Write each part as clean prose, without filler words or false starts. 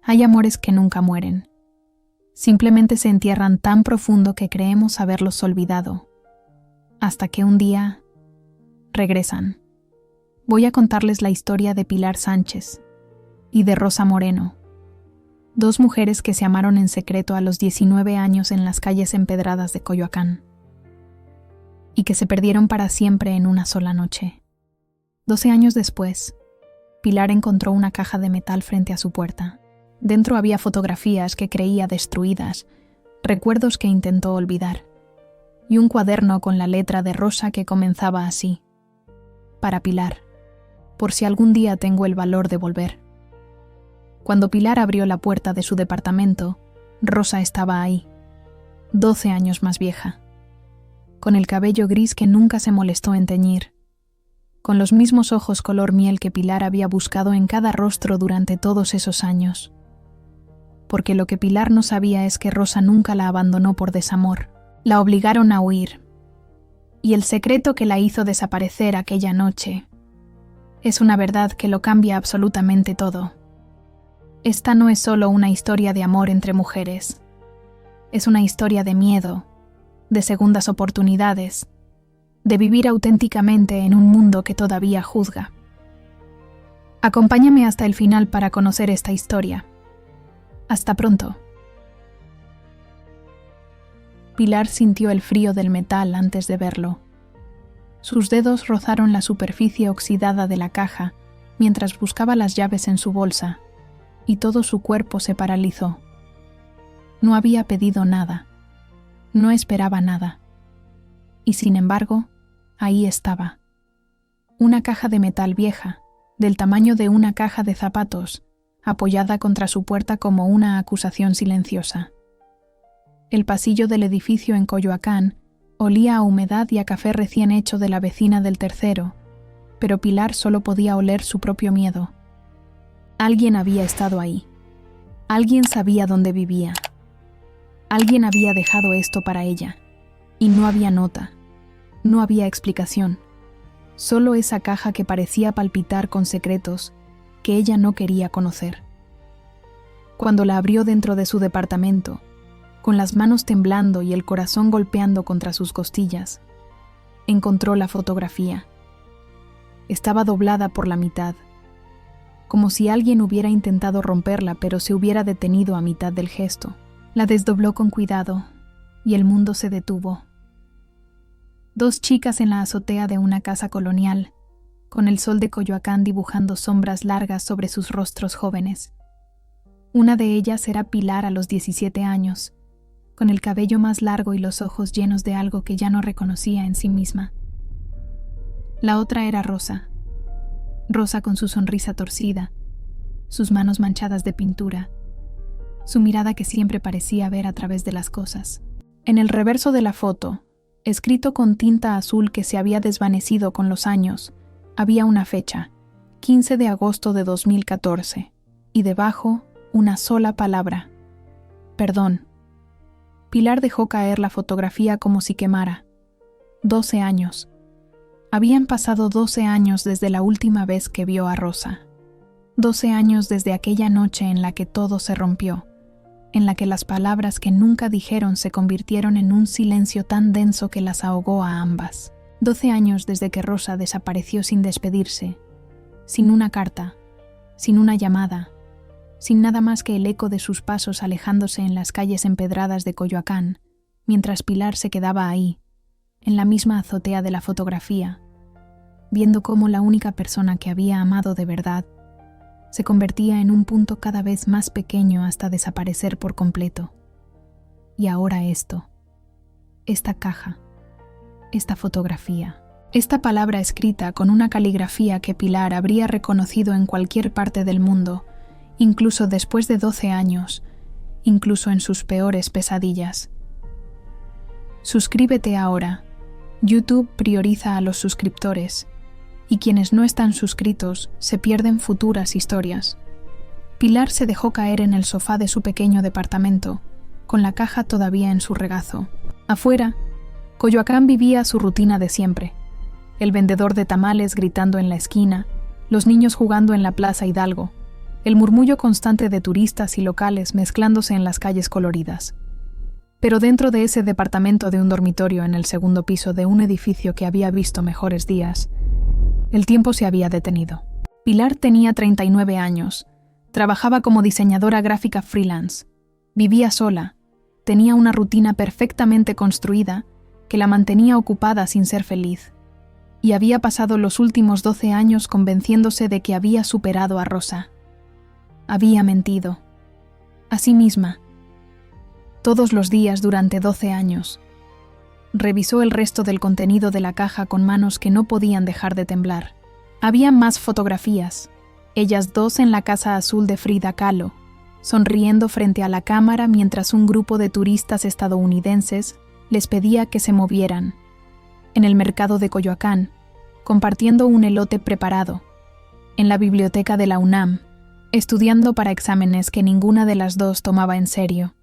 Hay amores que nunca mueren. Simplemente se entierran tan profundo que creemos haberlos olvidado. Hasta que un día regresan. Voy a contarles la historia de Pilar Sánchez y de Rosa Moreno, dos mujeres que se amaron en secreto a los 19 años en las calles empedradas de Coyoacán y que se perdieron para siempre en una sola noche. 12 años después, Pilar encontró una caja de metal frente a su puerta. Dentro había fotografías que creía destruidas, recuerdos que intentó olvidar, y un cuaderno con la letra de Rosa que comenzaba así: para Pilar, por si algún día tengo el valor de volver. Cuando Pilar abrió la puerta de su departamento, Rosa estaba ahí, 12 años más vieja, con el cabello gris que nunca se molestó en teñir, con los mismos ojos color miel que Pilar había buscado en cada rostro durante todos esos años. Porque lo que Pilar no sabía es que Rosa nunca la abandonó por desamor. La obligaron a huir. Y el secreto que la hizo desaparecer aquella noche es una verdad que lo cambia absolutamente todo. Esta no es solo una historia de amor entre mujeres. Es una historia de miedo, de segundas oportunidades, de vivir auténticamente en un mundo que todavía juzga. Acompáñame hasta el final para conocer esta historia. Hasta pronto. Pilar sintió el frío del metal antes de verlo. Sus dedos rozaron la superficie oxidada de la caja mientras buscaba las llaves en su bolsa, y todo su cuerpo se paralizó. No había pedido nada. No esperaba nada. Y sin embargo, ahí estaba. Una caja de metal vieja, del tamaño de una caja de zapatos, apoyada contra su puerta como una acusación silenciosa. El pasillo del edificio en Coyoacán olía a humedad y a café recién hecho de la vecina del tercero, pero Pilar solo podía oler su propio miedo. Alguien había estado ahí. Alguien sabía dónde vivía. Alguien había dejado esto para ella. Y no había nota. No había explicación. Solo esa caja que parecía palpitar con secretos que ella no quería conocer. Cuando la abrió dentro de su departamento, con las manos temblando y el corazón golpeando contra sus costillas, encontró la fotografía. Estaba doblada por la mitad, como si alguien hubiera intentado romperla pero se hubiera detenido a mitad del gesto. La desdobló con cuidado y el mundo se detuvo. Dos chicas en la azotea de una casa colonial, con el sol de Coyoacán dibujando sombras largas sobre sus rostros jóvenes. Una de ellas era Pilar a los 17 años, con el cabello más largo y los ojos llenos de algo que ya no reconocía en sí misma. La otra era Rosa. Rosa con su sonrisa torcida, sus manos manchadas de pintura, su mirada que siempre parecía ver a través de las cosas. En el reverso de la foto, escrito con tinta azul que se había desvanecido con los años, había una fecha, 15 de agosto de 2014, y debajo una sola palabra: perdón. Pilar dejó caer la fotografía como si quemara. 12 años. Habían pasado 12 años desde la última vez que vio a Rosa. 12 años desde aquella noche en la que todo se rompió, en la que las palabras que nunca dijeron se convirtieron en un silencio tan denso que las ahogó a ambas. 12 años desde que Rosa desapareció sin despedirse, sin una carta, sin una llamada, sin nada más que el eco de sus pasos alejándose en las calles empedradas de Coyoacán, mientras Pilar se quedaba ahí, en la misma azotea de la fotografía, viendo cómo la única persona que había amado de verdad se convertía en un punto cada vez más pequeño hasta desaparecer por completo. Y ahora esto, esta caja, esta fotografía, esta palabra escrita con una caligrafía que Pilar habría reconocido en cualquier parte del mundo, incluso después de 12 años, incluso en sus peores pesadillas. Suscríbete ahora. YouTube prioriza a los suscriptores, y quienes no están suscritos se pierden futuras historias. Pilar se dejó caer en el sofá de su pequeño departamento, con la caja todavía en su regazo. Afuera, Coyoacán vivía su rutina de siempre. El vendedor de tamales gritando en la esquina, los niños jugando en la Plaza Hidalgo, el murmullo constante de turistas y locales mezclándose en las calles coloridas. Pero dentro de ese departamento de un dormitorio en el segundo piso de un edificio que había visto mejores días, el tiempo se había detenido. Pilar tenía 39 años, trabajaba como diseñadora gráfica freelance, vivía sola, tenía una rutina perfectamente construida que la mantenía ocupada sin ser feliz, y había pasado los últimos 12 años convenciéndose de que había superado a Rosa. Había mentido. A sí misma. Todos los días durante 12 años. Revisó el resto del contenido de la caja con manos que no podían dejar de temblar. Había más fotografías, ellas dos en la casa azul de Frida Kahlo, sonriendo frente a la cámara mientras un grupo de turistas estadounidenses les pedía que se movieran. En el mercado de Coyoacán, compartiendo un elote preparado. En la biblioteca de la UNAM, estudiando para exámenes que ninguna de las dos tomaba en serio.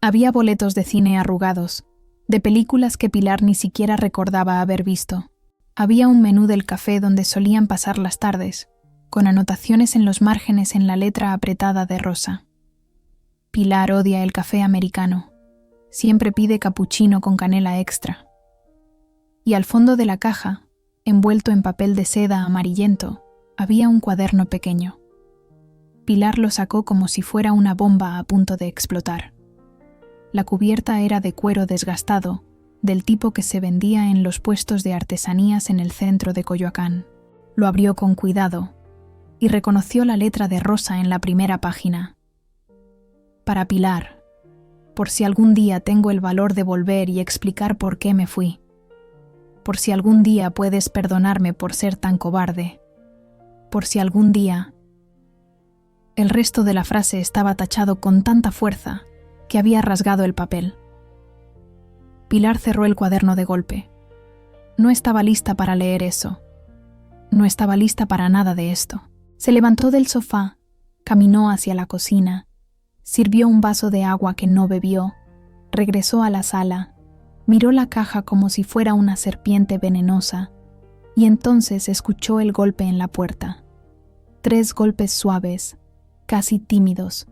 Había boletos de cine arrugados, de películas que Pilar ni siquiera recordaba haber visto. Había un menú del café donde solían pasar las tardes, con anotaciones en los márgenes en la letra apretada de Rosa. Pilar odia el café americano. Siempre pide capuchino con canela extra. Y al fondo de la caja, envuelto en papel de seda amarillento, había un cuaderno pequeño. Pilar lo sacó como si fuera una bomba a punto de explotar. La cubierta era de cuero desgastado, del tipo que se vendía en los puestos de artesanías en el centro de Coyoacán. Lo abrió con cuidado y reconoció la letra de Rosa en la primera página. Para Pilar, por si algún día tengo el valor de volver y explicar por qué me fui. Por si algún día puedes perdonarme por ser tan cobarde. Por si algún día... El resto de la frase estaba tachado con tanta fuerza que había rasgado el papel. Pilar cerró el cuaderno de golpe. No estaba lista para leer eso. No estaba lista para nada de esto. Se levantó del sofá, caminó hacia la cocina, sirvió un vaso de agua que no bebió, regresó a la sala, miró la caja como si fuera una serpiente venenosa, y entonces escuchó el golpe en la puerta. 3 golpes suaves, casi tímidos.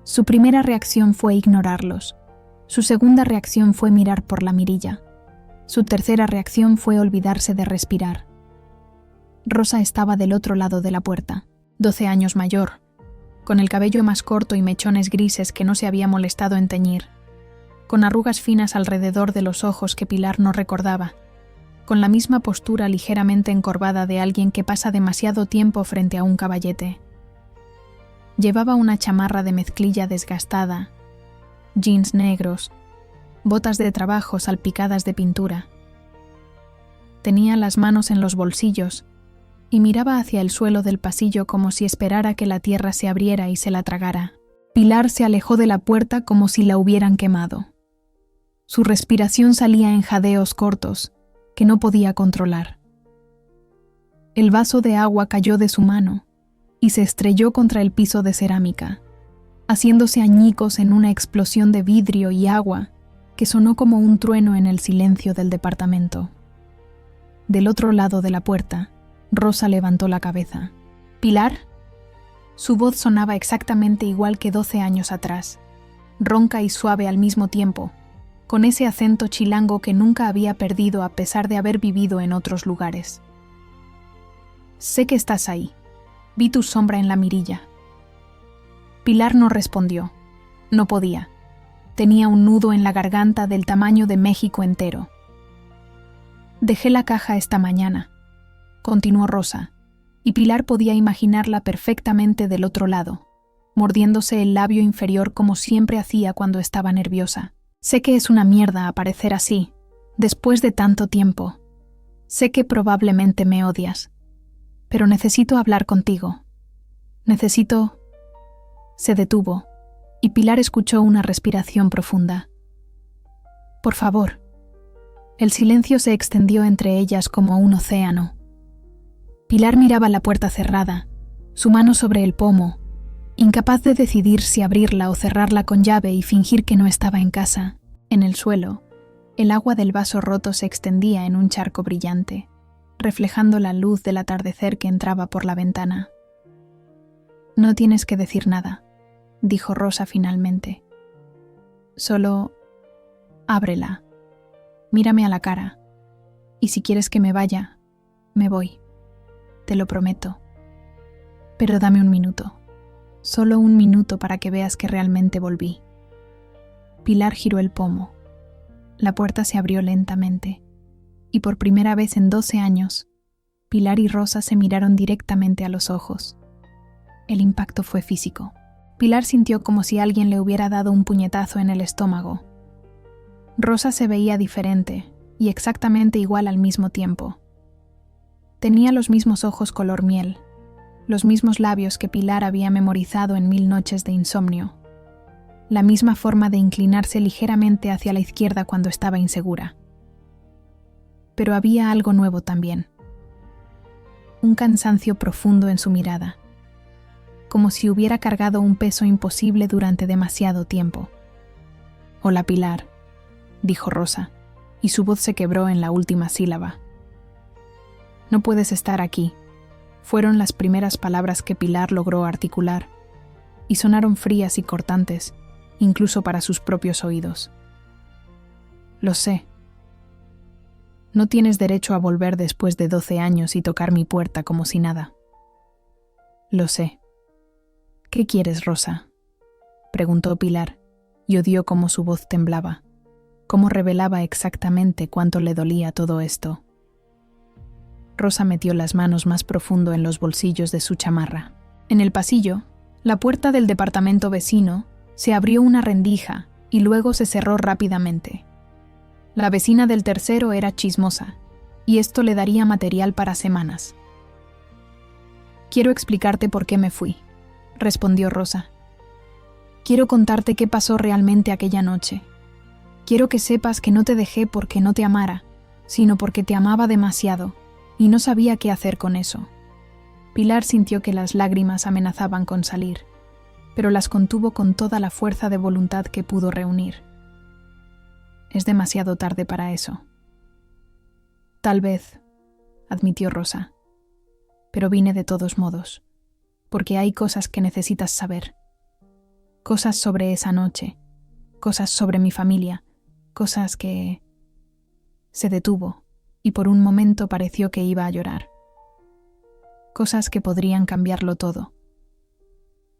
Su primera reacción fue ignorarlos. Su segunda reacción fue mirar por la mirilla. Su tercera reacción fue olvidarse de respirar. Rosa estaba del otro lado de la puerta, 12 años mayor, con el cabello más corto y mechones grises que no se había molestado en teñir, con arrugas finas alrededor de los ojos que Pilar no recordaba, con la misma postura ligeramente encorvada de alguien que pasa demasiado tiempo frente a un caballete. Llevaba una chamarra de mezclilla desgastada, jeans negros, botas de trabajo salpicadas de pintura. Tenía las manos en los bolsillos y miraba hacia el suelo del pasillo como si esperara que la tierra se abriera y se la tragara. Pilar se alejó de la puerta como si la hubieran quemado. Su respiración salía en jadeos cortos que no podía controlar. El vaso de agua cayó de su mano y se estrelló contra el piso de cerámica, haciéndose añicos en una explosión de vidrio y agua que sonó como un trueno en el silencio del departamento. Del otro lado de la puerta, Rosa levantó la cabeza. ¿Pilar? Su voz sonaba exactamente igual que 12 años atrás, ronca y suave al mismo tiempo, con ese acento chilango que nunca había perdido a pesar de haber vivido en otros lugares. Sé que estás ahí. Vi tu sombra en la mirilla. Pilar no respondió. No podía. Tenía un nudo en la garganta del tamaño de México entero. Dejé la caja esta mañana, continuó Rosa, y Pilar podía imaginarla perfectamente del otro lado, mordiéndose el labio inferior como siempre hacía cuando estaba nerviosa. Sé que es una mierda aparecer así, después de tanto tiempo. Sé que probablemente me odias, pero necesito hablar contigo. Necesito... Se detuvo, y Pilar escuchó una respiración profunda. Por favor. El silencio se extendió entre ellas como un océano. Pilar miraba la puerta cerrada, su mano sobre el pomo, incapaz de decidir si abrirla o cerrarla con llave y fingir que no estaba en casa. En el suelo, el agua del vaso roto se extendía en un charco brillante, reflejando la luz del atardecer que entraba por la ventana. No tienes que decir nada, dijo Rosa finalmente. Solo ábrela, mírame a la cara, y si quieres que me vaya, me voy. Te lo prometo. Pero dame un minuto, solo un minuto para que veas que realmente volví. Pilar giró el pomo. La puerta se abrió lentamente, y por primera vez en 12 años, Pilar y Rosa se miraron directamente a los ojos. El impacto fue físico. Pilar sintió como si alguien le hubiera dado un puñetazo en el estómago. Rosa se veía diferente y exactamente igual al mismo tiempo. Tenía los mismos ojos color miel, los mismos labios que Pilar había memorizado en 1000 noches de insomnio, la misma forma de inclinarse ligeramente hacia la izquierda cuando estaba insegura. Pero había algo nuevo también. Un cansancio profundo en su mirada, como si hubiera cargado un peso imposible durante demasiado tiempo. «Hola, Pilar», dijo Rosa, y su voz se quebró en la última sílaba. «No puedes estar aquí», fueron las primeras palabras que Pilar logró articular, y sonaron frías y cortantes, incluso para sus propios oídos. «Lo sé. No tienes derecho a volver después de 12 años y tocar mi puerta como si nada. Lo sé». «¿Qué quieres, Rosa?», preguntó Pilar, y odió cómo su voz temblaba, cómo revelaba exactamente cuánto le dolía todo esto. Rosa metió las manos más profundo en los bolsillos de su chamarra. En el pasillo, la puerta del departamento vecino se abrió una rendija y luego se cerró rápidamente. La vecina del tercero era chismosa, y esto le daría material para semanas. «Quiero explicarte por qué me fui», respondió Rosa. «Quiero contarte qué pasó realmente aquella noche. Quiero que sepas que no te dejé porque no te amara, sino porque te amaba demasiado, y no sabía qué hacer con eso». Pilar sintió que las lágrimas amenazaban con salir, pero las contuvo con toda la fuerza de voluntad que pudo reunir. «Es demasiado tarde para eso». «Tal vez», admitió Rosa, «pero vine de todos modos, porque hay cosas que necesitas saber. Cosas sobre esa noche, cosas sobre mi familia, cosas que...». Se detuvo, y por un momento pareció que iba a llorar. «Cosas que podrían cambiarlo todo».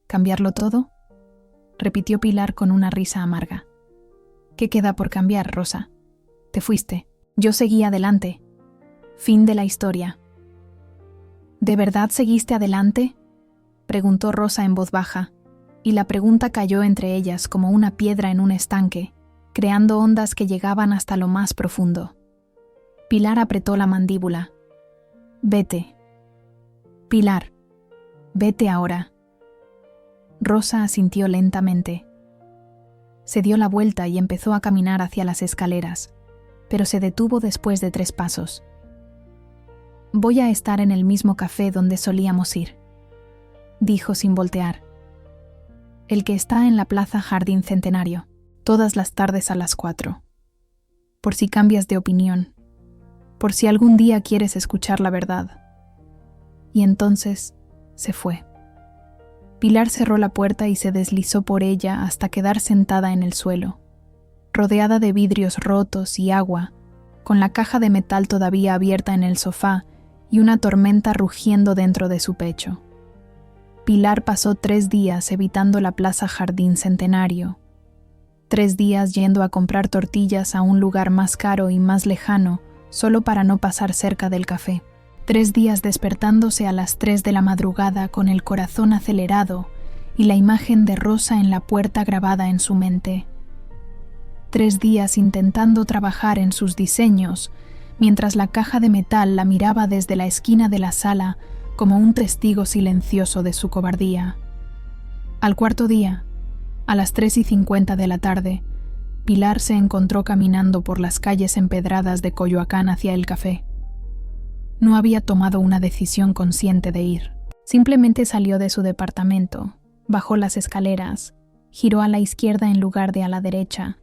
«¿Cambiarlo todo?», repitió Pilar con una risa amarga. «¿Qué queda por cambiar, Rosa? Te fuiste. Yo seguí adelante. Fin de la historia». «¿De verdad seguiste adelante?», preguntó Rosa en voz baja, y la pregunta cayó entre ellas como una piedra en un estanque, creando ondas que llegaban hasta lo más profundo. Pilar apretó la mandíbula. «Vete. Pilar, vete ahora». Rosa asintió lentamente. Se dio la vuelta y empezó a caminar hacia las escaleras, pero se detuvo después de 3 pasos. «Voy a estar en el mismo café donde solíamos ir», dijo sin voltear. «El que está en la Plaza Jardín Centenario, todas las tardes a las 4. Por si cambias de opinión, por si algún día quieres escuchar la verdad». Y entonces se fue. Pilar cerró la puerta y se deslizó por ella hasta quedar sentada en el suelo, rodeada de vidrios rotos y agua, con la caja de metal todavía abierta en el sofá y una tormenta rugiendo dentro de su pecho. Pilar pasó 3 días evitando la Plaza Jardín Centenario, 3 días yendo a comprar tortillas a un lugar más caro y más lejano solo para no pasar cerca del café. 3 días despertándose a las 3 de la madrugada con el corazón acelerado y la imagen de Rosa en la puerta grabada en su mente. 3 días intentando trabajar en sus diseños, mientras la caja de metal la miraba desde la esquina de la sala como un testigo silencioso de su cobardía. Al 4.º día, a las 3:50 de la tarde, Pilar se encontró caminando por las calles empedradas de Coyoacán hacia el café. No había tomado una decisión consciente de ir. Simplemente salió de su departamento, bajó las escaleras, giró a la izquierda en lugar de a la derecha,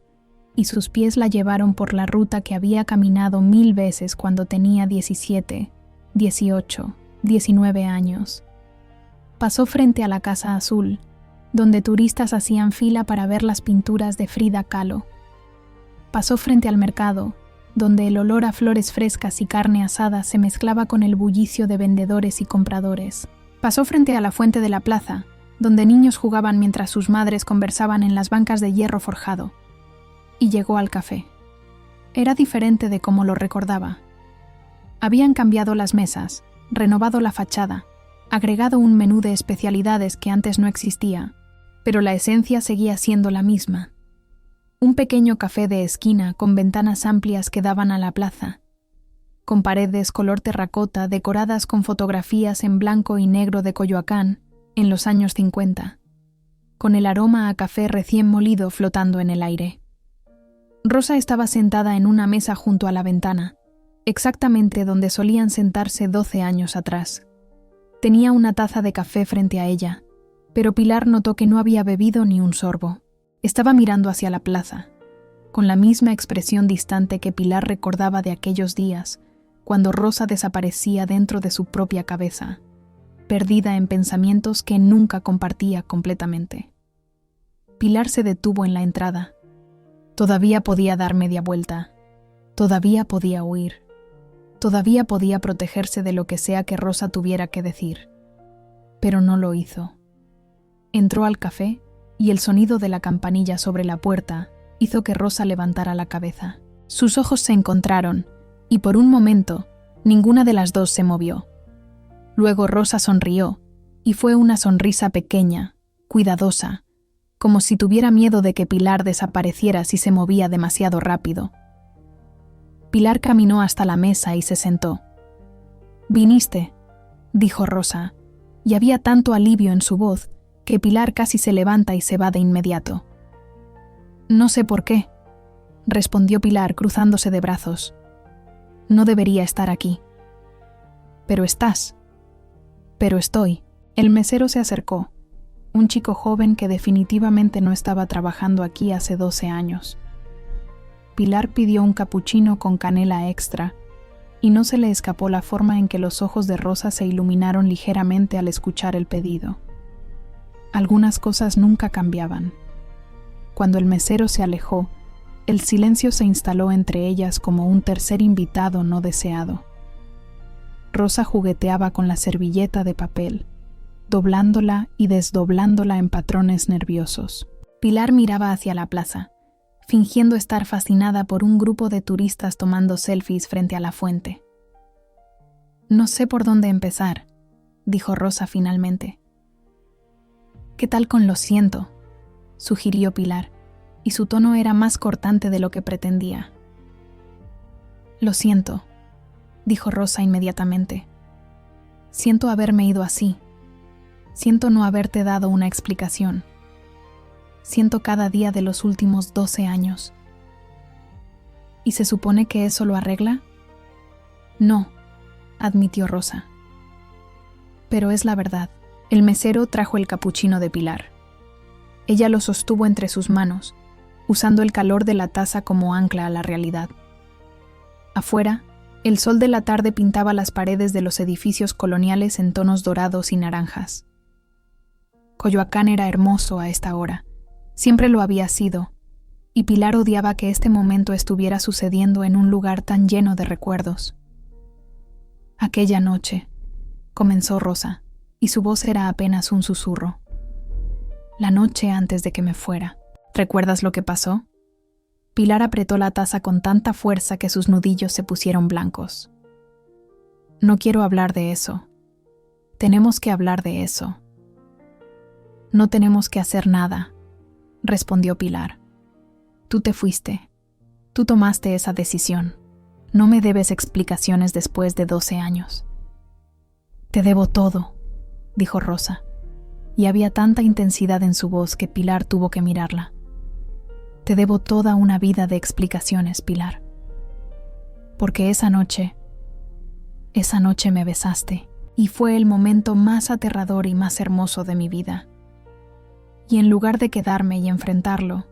y sus pies la llevaron por la ruta que había caminado 1000 veces cuando tenía 17, 18, 19 años. Pasó frente a la Casa Azul, donde turistas hacían fila para ver las pinturas de Frida Kahlo. Pasó frente al mercado, donde el olor a flores frescas y carne asada se mezclaba con el bullicio de vendedores y compradores. Pasó frente a la fuente de la plaza, donde niños jugaban mientras sus madres conversaban en las bancas de hierro forjado. Y llegó al café. Era diferente de como lo recordaba. Habían cambiado las mesas, renovado la fachada, agregado un menú de especialidades que antes no existía, pero la esencia seguía siendo la misma. Un pequeño café de esquina con ventanas amplias que daban a la plaza, con paredes color terracota decoradas con fotografías en blanco y negro de Coyoacán en los años 50, con el aroma a café recién molido flotando en el aire. Rosa estaba sentada en una mesa junto a la ventana, exactamente donde solían sentarse 12 años atrás. Tenía una taza de café frente a ella, pero Pilar notó que no había bebido ni un sorbo. Estaba mirando hacia la plaza, con la misma expresión distante que Pilar recordaba de aquellos días, cuando Rosa desaparecía dentro de su propia cabeza, perdida en pensamientos que nunca compartía completamente. Pilar se detuvo en la entrada. Todavía podía dar media vuelta. Todavía podía huir. Todavía podía protegerse de lo que sea que Rosa tuviera que decir. Pero no lo hizo. Entró al café y el sonido de la campanilla sobre la puerta hizo que Rosa levantara la cabeza. Sus ojos se encontraron y por un momento ninguna de las dos se movió. Luego Rosa sonrió y fue una sonrisa pequeña, cuidadosa, como si tuviera miedo de que Pilar desapareciera si se movía demasiado rápido. Pilar caminó hasta la mesa y se sentó. «Viniste», dijo Rosa, y había tanto alivio en su voz que Pilar casi se levanta y se va de inmediato. «No sé por qué», respondió Pilar cruzándose de brazos. «No debería estar aquí». «Pero estás». «Pero estoy». El mesero se acercó, un chico joven que definitivamente no estaba trabajando aquí hace 12 años. Pilar pidió un capuchino con canela extra, y no se le escapó la forma en que los ojos de Rosa se iluminaron ligeramente al escuchar el pedido. Algunas cosas nunca cambiaban. Cuando el mesero se alejó, el silencio se instaló entre ellas como un tercer invitado no deseado. Rosa jugueteaba con la servilleta de papel, doblándola y desdoblándola en patrones nerviosos. Pilar miraba hacia la plaza, fingiendo estar fascinada por un grupo de turistas tomando selfies frente a la fuente. «No sé por dónde empezar», dijo Rosa finalmente. «¿Qué tal con lo siento?», sugirió Pilar, y su tono era más cortante de lo que pretendía. «Lo siento», dijo Rosa inmediatamente. «Siento haberme ido así. Siento no haberte dado una explicación. Siento cada día de los últimos 12 años. ¿Y se supone que eso lo arregla?». «No», admitió Rosa. «Pero es la verdad». El mesero trajo el capuchino de Pilar. Ella lo sostuvo entre sus manos, usando el calor de la taza como ancla a la realidad. Afuera, el sol de la tarde pintaba las paredes de los edificios coloniales en tonos dorados y naranjas. Coyoacán era hermoso a esta hora. Siempre lo había sido, y Pilar odiaba que este momento estuviera sucediendo en un lugar tan lleno de recuerdos. «Aquella noche», comenzó Rosa, y su voz era apenas un susurro. «La noche antes de que me fuera. ¿Recuerdas lo que pasó?». Pilar apretó la taza con tanta fuerza que sus nudillos se pusieron blancos. «No quiero hablar de eso. Tenemos que hablar de eso». «No tenemos que hacer nada», respondió Pilar. «Tú te fuiste. Tú tomaste esa decisión. No me debes explicaciones después de 12 años». «Te debo todo», dijo Rosa, y había tanta intensidad en su voz que Pilar tuvo que mirarla. «Te debo toda una vida de explicaciones, Pilar. Porque esa noche me besaste, y fue el momento más aterrador y más hermoso de mi vida. Y en lugar de quedarme y enfrentarlo,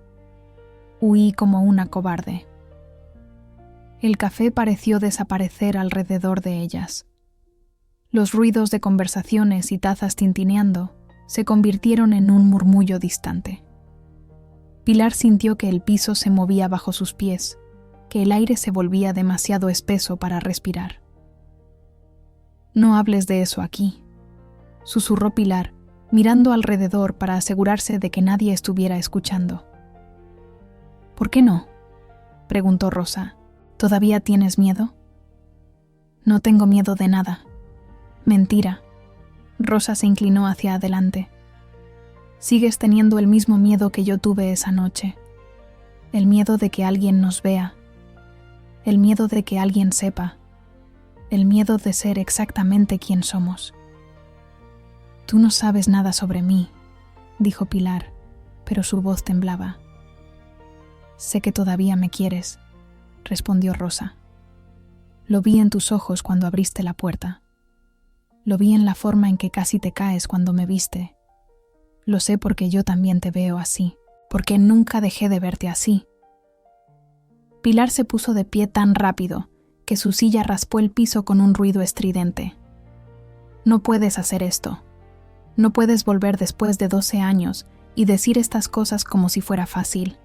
huí como una cobarde». El café pareció desaparecer alrededor de ellas. Los ruidos de conversaciones y tazas tintineando se convirtieron en un murmullo distante. Pilar sintió que el piso se movía bajo sus pies, que el aire se volvía demasiado espeso para respirar. «No hables de eso aquí», susurró Pilar, mirando alrededor para asegurarse de que nadie estuviera escuchando. «¿Por qué no?», preguntó Rosa. «¿Todavía tienes miedo?» «No tengo miedo de nada». «Mentira». Rosa se inclinó hacia adelante. «Sigues teniendo el mismo miedo que yo tuve esa noche. El miedo de que alguien nos vea. El miedo de que alguien sepa. El miedo de ser exactamente quien somos». «Tú no sabes nada sobre mí», dijo Pilar, pero su voz temblaba. «Sé que todavía me quieres», respondió Rosa. «Lo vi en tus ojos cuando abriste la puerta. Lo vi en la forma en que casi te caes cuando me viste. Lo sé porque yo también te veo así, porque nunca dejé de verte así». Pilar se puso de pie tan rápido que su silla raspó el piso con un ruido estridente. «No puedes hacer esto. No puedes volver después de 12 años y decir estas cosas como si fuera fácil».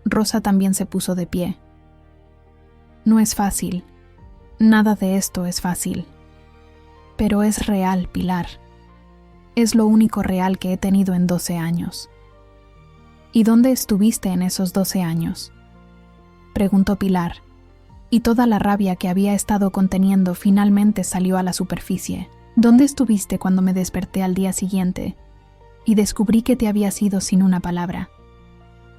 Rosa también se puso de pie. «No es fácil. Nada de esto es fácil. Pero es real, Pilar. Es lo único real que he tenido en 12 años». «¿Y dónde estuviste en esos 12 años?», preguntó Pilar, y toda la rabia que había estado conteniendo finalmente salió a la superficie. «¿Dónde estuviste cuando me desperté al día siguiente y descubrí que te habías ido sin una palabra?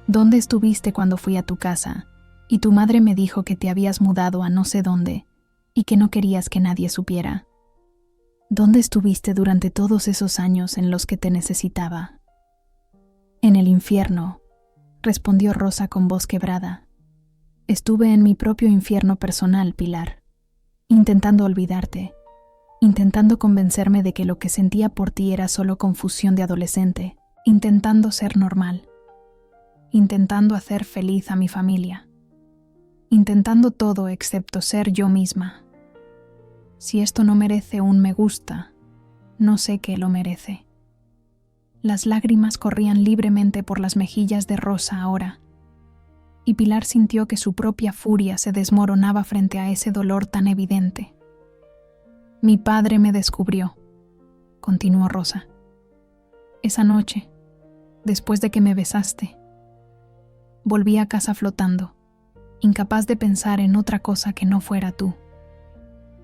¿Dónde estuviste cuando fui a tu casa y tu madre me dijo que te habías mudado a no sé dónde y que no querías que nadie supiera? ¿Dónde estuviste durante todos esos años en los que te necesitaba?» «En el infierno», respondió Rosa con voz quebrada. «Estuve en mi propio infierno personal, Pilar, intentando olvidarte, intentando convencerme de que lo que sentía por ti era solo confusión de adolescente, intentando ser normal, intentando hacer feliz a mi familia, intentando todo excepto ser yo misma. Si esto no merece un me gusta, no sé qué lo merece». Las lágrimas corrían libremente por las mejillas de Rosa ahora, y Pilar sintió que su propia furia se desmoronaba frente a ese dolor tan evidente. «Mi padre me descubrió», continuó Rosa. «Esa noche, después de que me besaste, volví a casa flotando, incapaz de pensar en otra cosa que no fuera tú.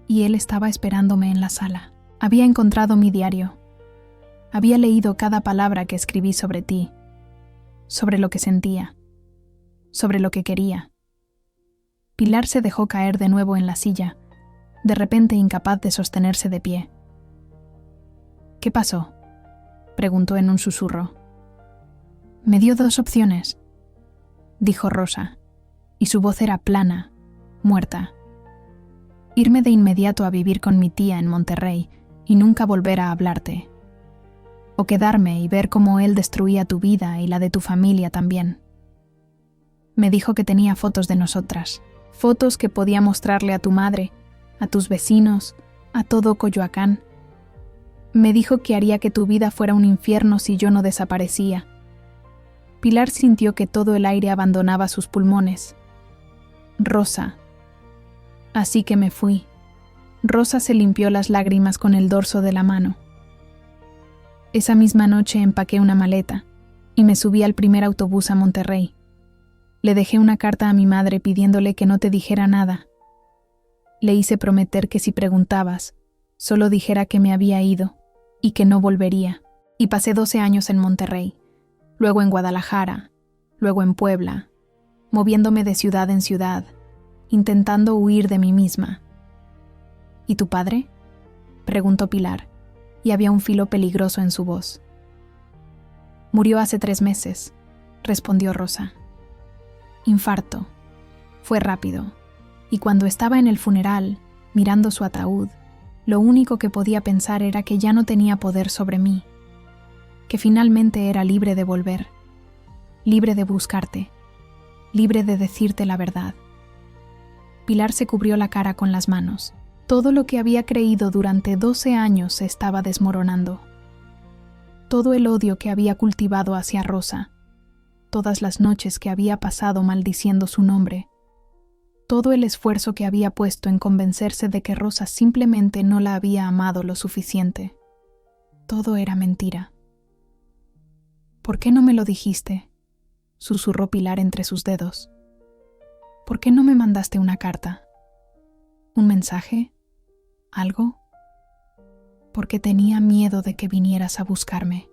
Y él estaba esperándome en la sala. Había encontrado mi diario. Había leído cada palabra que escribí sobre ti, sobre lo que sentía, sobre lo que quería». Pilar se dejó caer de nuevo en la silla, de repente incapaz de sostenerse de pie. «¿Qué pasó?», preguntó en un susurro. «Me dio 2 opciones», dijo Rosa, y su voz era plana, muerta. «Irme de inmediato a vivir con mi tía en Monterrey y nunca volver a hablarte. O quedarme y ver cómo él destruía tu vida y la de tu familia también. Me dijo que tenía fotos de nosotras, fotos que podía mostrarle a tu madre, a tus vecinos, a todo Coyoacán. Me dijo que haría que tu vida fuera un infierno si yo no desaparecía». Pilar sintió que todo el aire abandonaba sus pulmones. «Rosa». «Así que me fui». Rosa se limpió las lágrimas con el dorso de la mano. «Esa misma noche empaqué una maleta y me subí al primer autobús a Monterrey. Le dejé una carta a mi madre pidiéndole que no te dijera nada. Le hice prometer que si preguntabas, solo dijera que me había ido y que no volvería. Y pasé 12 años en Monterrey, luego en Guadalajara, luego en Puebla, moviéndome de ciudad en ciudad, intentando huir de mí misma». «¿Y tu padre?», preguntó Pilar, y había un filo peligroso en su voz. «Murió hace 3 meses», respondió Rosa. «Infarto. Fue rápido, y cuando estaba en el funeral, mirando su ataúd, lo único que podía pensar era que ya no tenía poder sobre mí, que finalmente era libre de volver, libre de buscarte, libre de decirte la verdad». Pilar se cubrió la cara con las manos. Todo lo que había creído durante 12 años se estaba desmoronando. Todo el odio que había cultivado hacia Rosa, todas las noches que había pasado maldiciendo su nombre, todo el esfuerzo que había puesto en convencerse de que Rosa simplemente no la había amado lo suficiente. Todo era mentira. ¿Por qué no me lo dijiste?, susurró Pilar entre sus dedos. ¿Por qué no me mandaste una carta? ¿Un mensaje? ¿Algo? Porque tenía miedo de que vinieras a buscarme,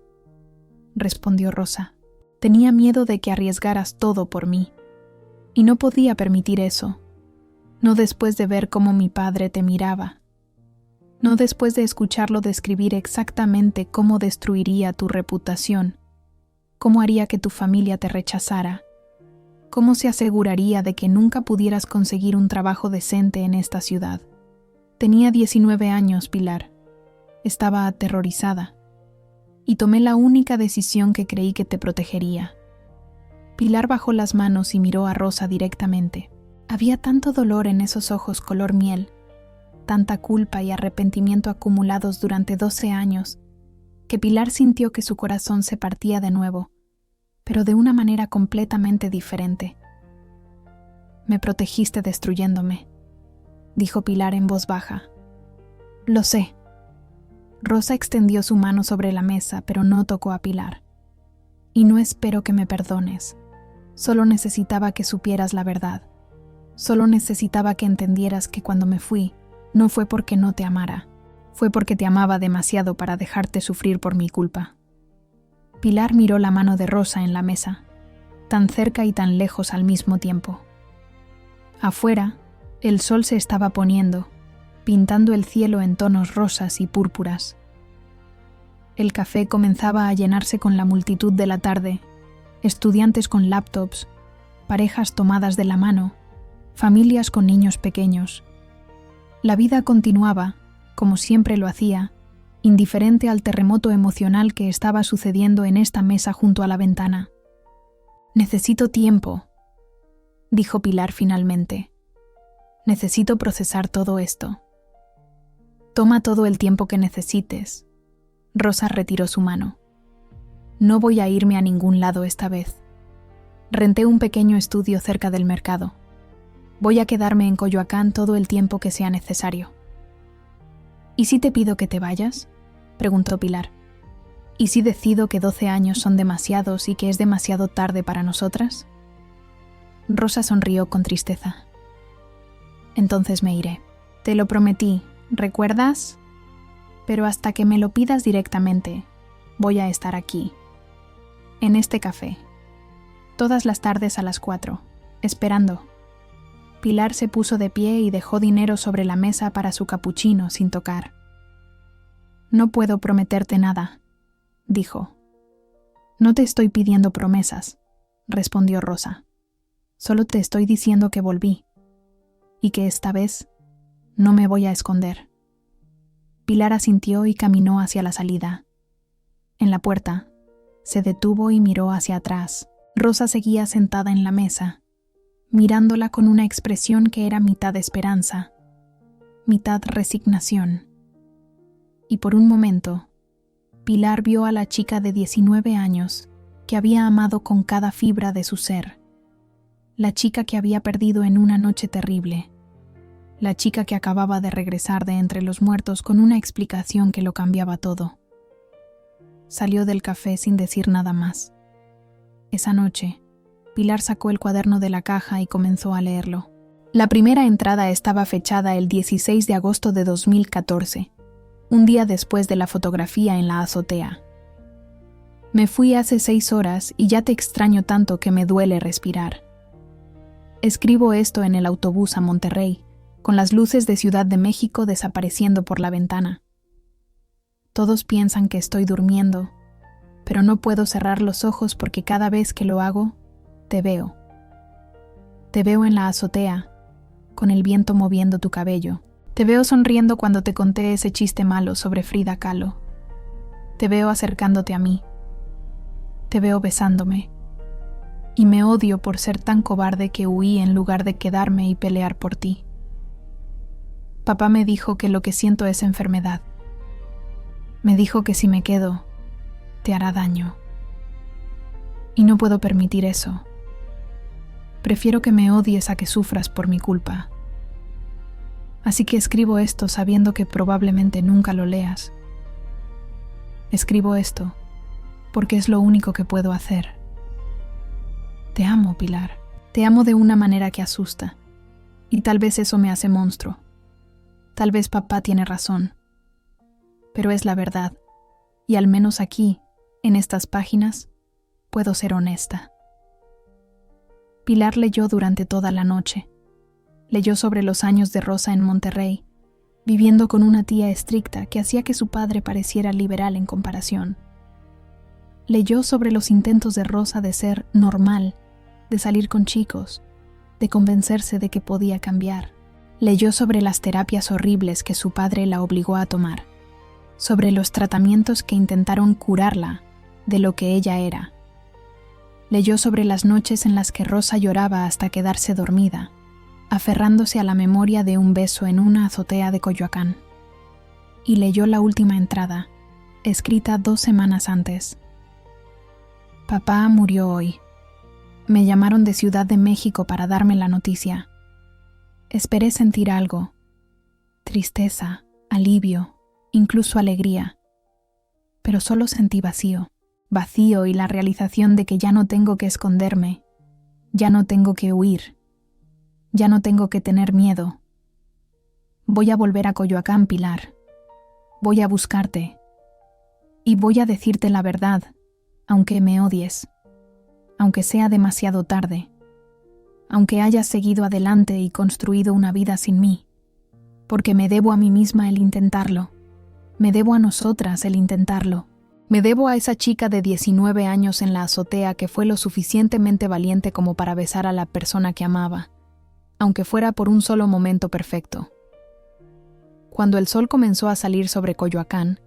respondió Rosa. Tenía miedo de que arriesgaras todo por mí, y no podía permitir eso, no después de ver cómo mi padre te miraba, no después de escucharlo describir exactamente cómo destruiría tu reputación, cómo haría que tu familia te rechazara, cómo se aseguraría de que nunca pudieras conseguir un trabajo decente en esta ciudad. Tenía 19 años, Pilar. Estaba aterrorizada. Y tomé la única decisión que creí que te protegería. Pilar bajó las manos y miró a Rosa directamente. Había tanto dolor en esos ojos color miel, tanta culpa y arrepentimiento acumulados durante 12 años, que Pilar sintió que su corazón se partía de nuevo, pero de una manera completamente diferente. Me protegiste destruyéndome, dijo Pilar en voz baja. Lo sé. Rosa extendió su mano sobre la mesa, pero no tocó a Pilar. Y no espero que me perdones. Solo necesitaba que supieras la verdad. Solo necesitaba que entendieras que cuando me fui, no fue porque no te amara. Fue porque te amaba demasiado para dejarte sufrir por mi culpa. Pilar miró la mano de Rosa en la mesa, tan cerca y tan lejos al mismo tiempo. Afuera, el sol se estaba poniendo, pintando el cielo en tonos rosas y púrpuras. El café comenzaba a llenarse con la multitud de la tarde, estudiantes con laptops, parejas tomadas de la mano, familias con niños pequeños. La vida continuaba, como siempre lo hacía, indiferente al terremoto emocional que estaba sucediendo en esta mesa junto a la ventana. Necesito tiempo, dijo Pilar finalmente. Necesito procesar todo esto. Toma todo el tiempo que necesites. Rosa retiró su mano. No voy a irme a ningún lado esta vez. Renté un pequeño estudio cerca del mercado. Voy a quedarme en Coyoacán todo el tiempo que sea necesario. ¿Y si te pido que te vayas?, preguntó Pilar. ¿Y si decido que 12 años son demasiados y que es demasiado tarde para nosotras? Rosa sonrió con tristeza. Entonces me iré. Te lo prometí, ¿recuerdas? Pero hasta que me lo pidas directamente, voy a estar aquí, en este café, todas las tardes a las 4, esperando. Pilar se puso de pie y dejó dinero sobre la mesa para su capuchino sin tocar. No puedo prometerte nada, dijo. No te estoy pidiendo promesas, respondió Rosa. Solo te estoy diciendo que volví, y que esta vez no me voy a esconder. Pilar asintió y caminó hacia la salida. En la puerta, se detuvo y miró hacia atrás. Rosa seguía sentada en la mesa, mirándola con una expresión que era mitad esperanza, mitad resignación. Y por un momento, Pilar vio a la chica de 19 años que había amado con cada fibra de su ser, la chica que había perdido en una noche terrible, la chica que acababa de regresar de entre los muertos con una explicación que lo cambiaba todo. Salió del café sin decir nada más. Esa noche, Pilar sacó el cuaderno de la caja y comenzó a leerlo. La primera entrada estaba fechada el 16 de agosto de 2014, un día después de la fotografía en la azotea. Me fui hace 6 horas y ya te extraño tanto que me duele respirar. Escribo esto en el autobús a Monterrey, con las luces de Ciudad de México desapareciendo por la ventana. Todos piensan que estoy durmiendo, pero no puedo cerrar los ojos porque cada vez que lo hago, te veo. Te veo en la azotea, con el viento moviendo tu cabello. Te veo sonriendo cuando te conté ese chiste malo sobre Frida Kahlo. Te veo acercándote a mí. Te veo besándome. Y me odio por ser tan cobarde que huí en lugar de quedarme y pelear por ti. Papá me dijo que lo que siento es enfermedad. Me dijo que si me quedo, te hará daño. Y no puedo permitir eso. Prefiero que me odies a que sufras por mi culpa. Así que escribo esto sabiendo que probablemente nunca lo leas. Escribo esto porque es lo único que puedo hacer. Te amo, Pilar. Te amo de una manera que asusta. Y tal vez eso me hace monstruo. Tal vez papá tiene razón. Pero es la verdad. Y al menos aquí, en estas páginas, puedo ser honesta. Pilar leyó durante toda la noche. Leyó sobre los años de Rosa en Monterrey, viviendo con una tía estricta que hacía que su padre pareciera liberal en comparación. Leyó sobre los intentos de Rosa de ser normal, de salir con chicos, de convencerse de que podía cambiar. Leyó sobre las terapias horribles que su padre la obligó a tomar, sobre los tratamientos que intentaron curarla de lo que ella era. Leyó sobre las noches en las que Rosa lloraba hasta quedarse dormida, aferrándose a la memoria de un beso en una azotea de Coyoacán. Y leyó la última entrada, escrita 2 semanas antes. Papá murió hoy. Me llamaron de Ciudad de México para darme la noticia. Esperé sentir algo, tristeza, alivio, incluso alegría, pero solo sentí vacío y la realización de que ya no tengo que esconderme, ya no tengo que huir, ya no tengo que tener miedo. Voy a volver a Coyoacán, Pilar. Voy a buscarte. Y voy a decirte la verdad, aunque me odies, aunque sea demasiado tarde, aunque hayas seguido adelante y construido una vida sin mí, porque me debo a mí misma el intentarlo. Me debo a nosotras el intentarlo. Me debo a esa chica de 19 años en la azotea que fue lo suficientemente valiente como para besar a la persona que amaba, aunque fuera por un solo momento perfecto. Cuando el sol comenzó a salir sobre Coyoacán,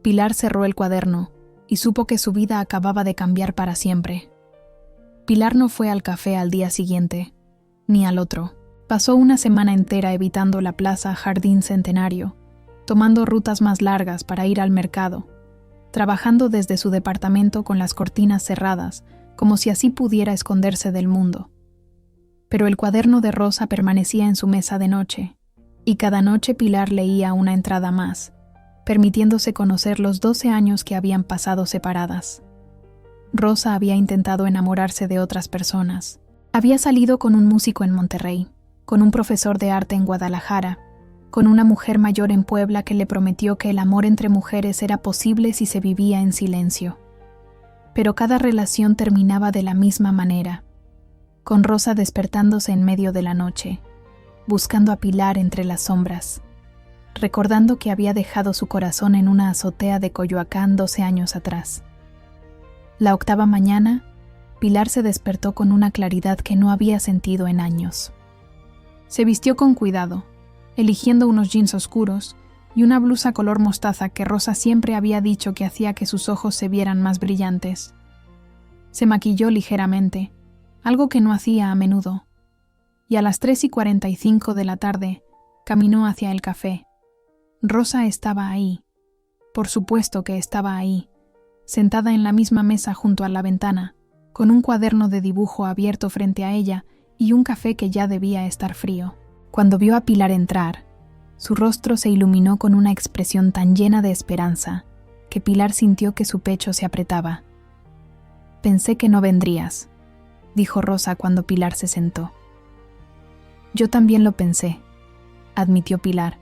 Pilar cerró el cuaderno y supo que su vida acababa de cambiar para siempre. Pilar no fue al café al día siguiente, ni al otro. Pasó una semana entera evitando la plaza Jardín Centenario, tomando rutas más largas para ir al mercado, trabajando desde su departamento con las cortinas cerradas, como si así pudiera esconderse del mundo. Pero el cuaderno de Rosa permanecía en su mesa de noche, y cada noche Pilar leía una entrada más, permitiéndose conocer los 12 años que habían pasado separadas. Rosa había intentado enamorarse de otras personas. Había salido con un músico en Monterrey, con un profesor de arte en Guadalajara, con una mujer mayor en Puebla que le prometió que el amor entre mujeres era posible si se vivía en silencio. Pero cada relación terminaba de la misma manera, con Rosa despertándose en medio de la noche, buscando a Pilar entre las sombras, recordando que había dejado su corazón en una azotea de Coyoacán 12 años atrás. La 8ª mañana, Pilar se despertó con una claridad que no había sentido en años. Se vistió con cuidado, eligiendo unos jeans oscuros y una blusa color mostaza que Rosa siempre había dicho que hacía que sus ojos se vieran más brillantes. Se maquilló ligeramente, algo que no hacía a menudo, y a las 3:45 de la tarde caminó hacia el café. Rosa estaba ahí, por supuesto que estaba ahí, sentada en la misma mesa junto a la ventana, con un cuaderno de dibujo abierto frente a ella y un café que ya debía estar frío. Cuando vio a Pilar entrar, su rostro se iluminó con una expresión tan llena de esperanza que Pilar sintió que su pecho se apretaba. «Pensé que no vendrías», dijo Rosa cuando Pilar se sentó. «Yo también lo pensé», admitió Pilar,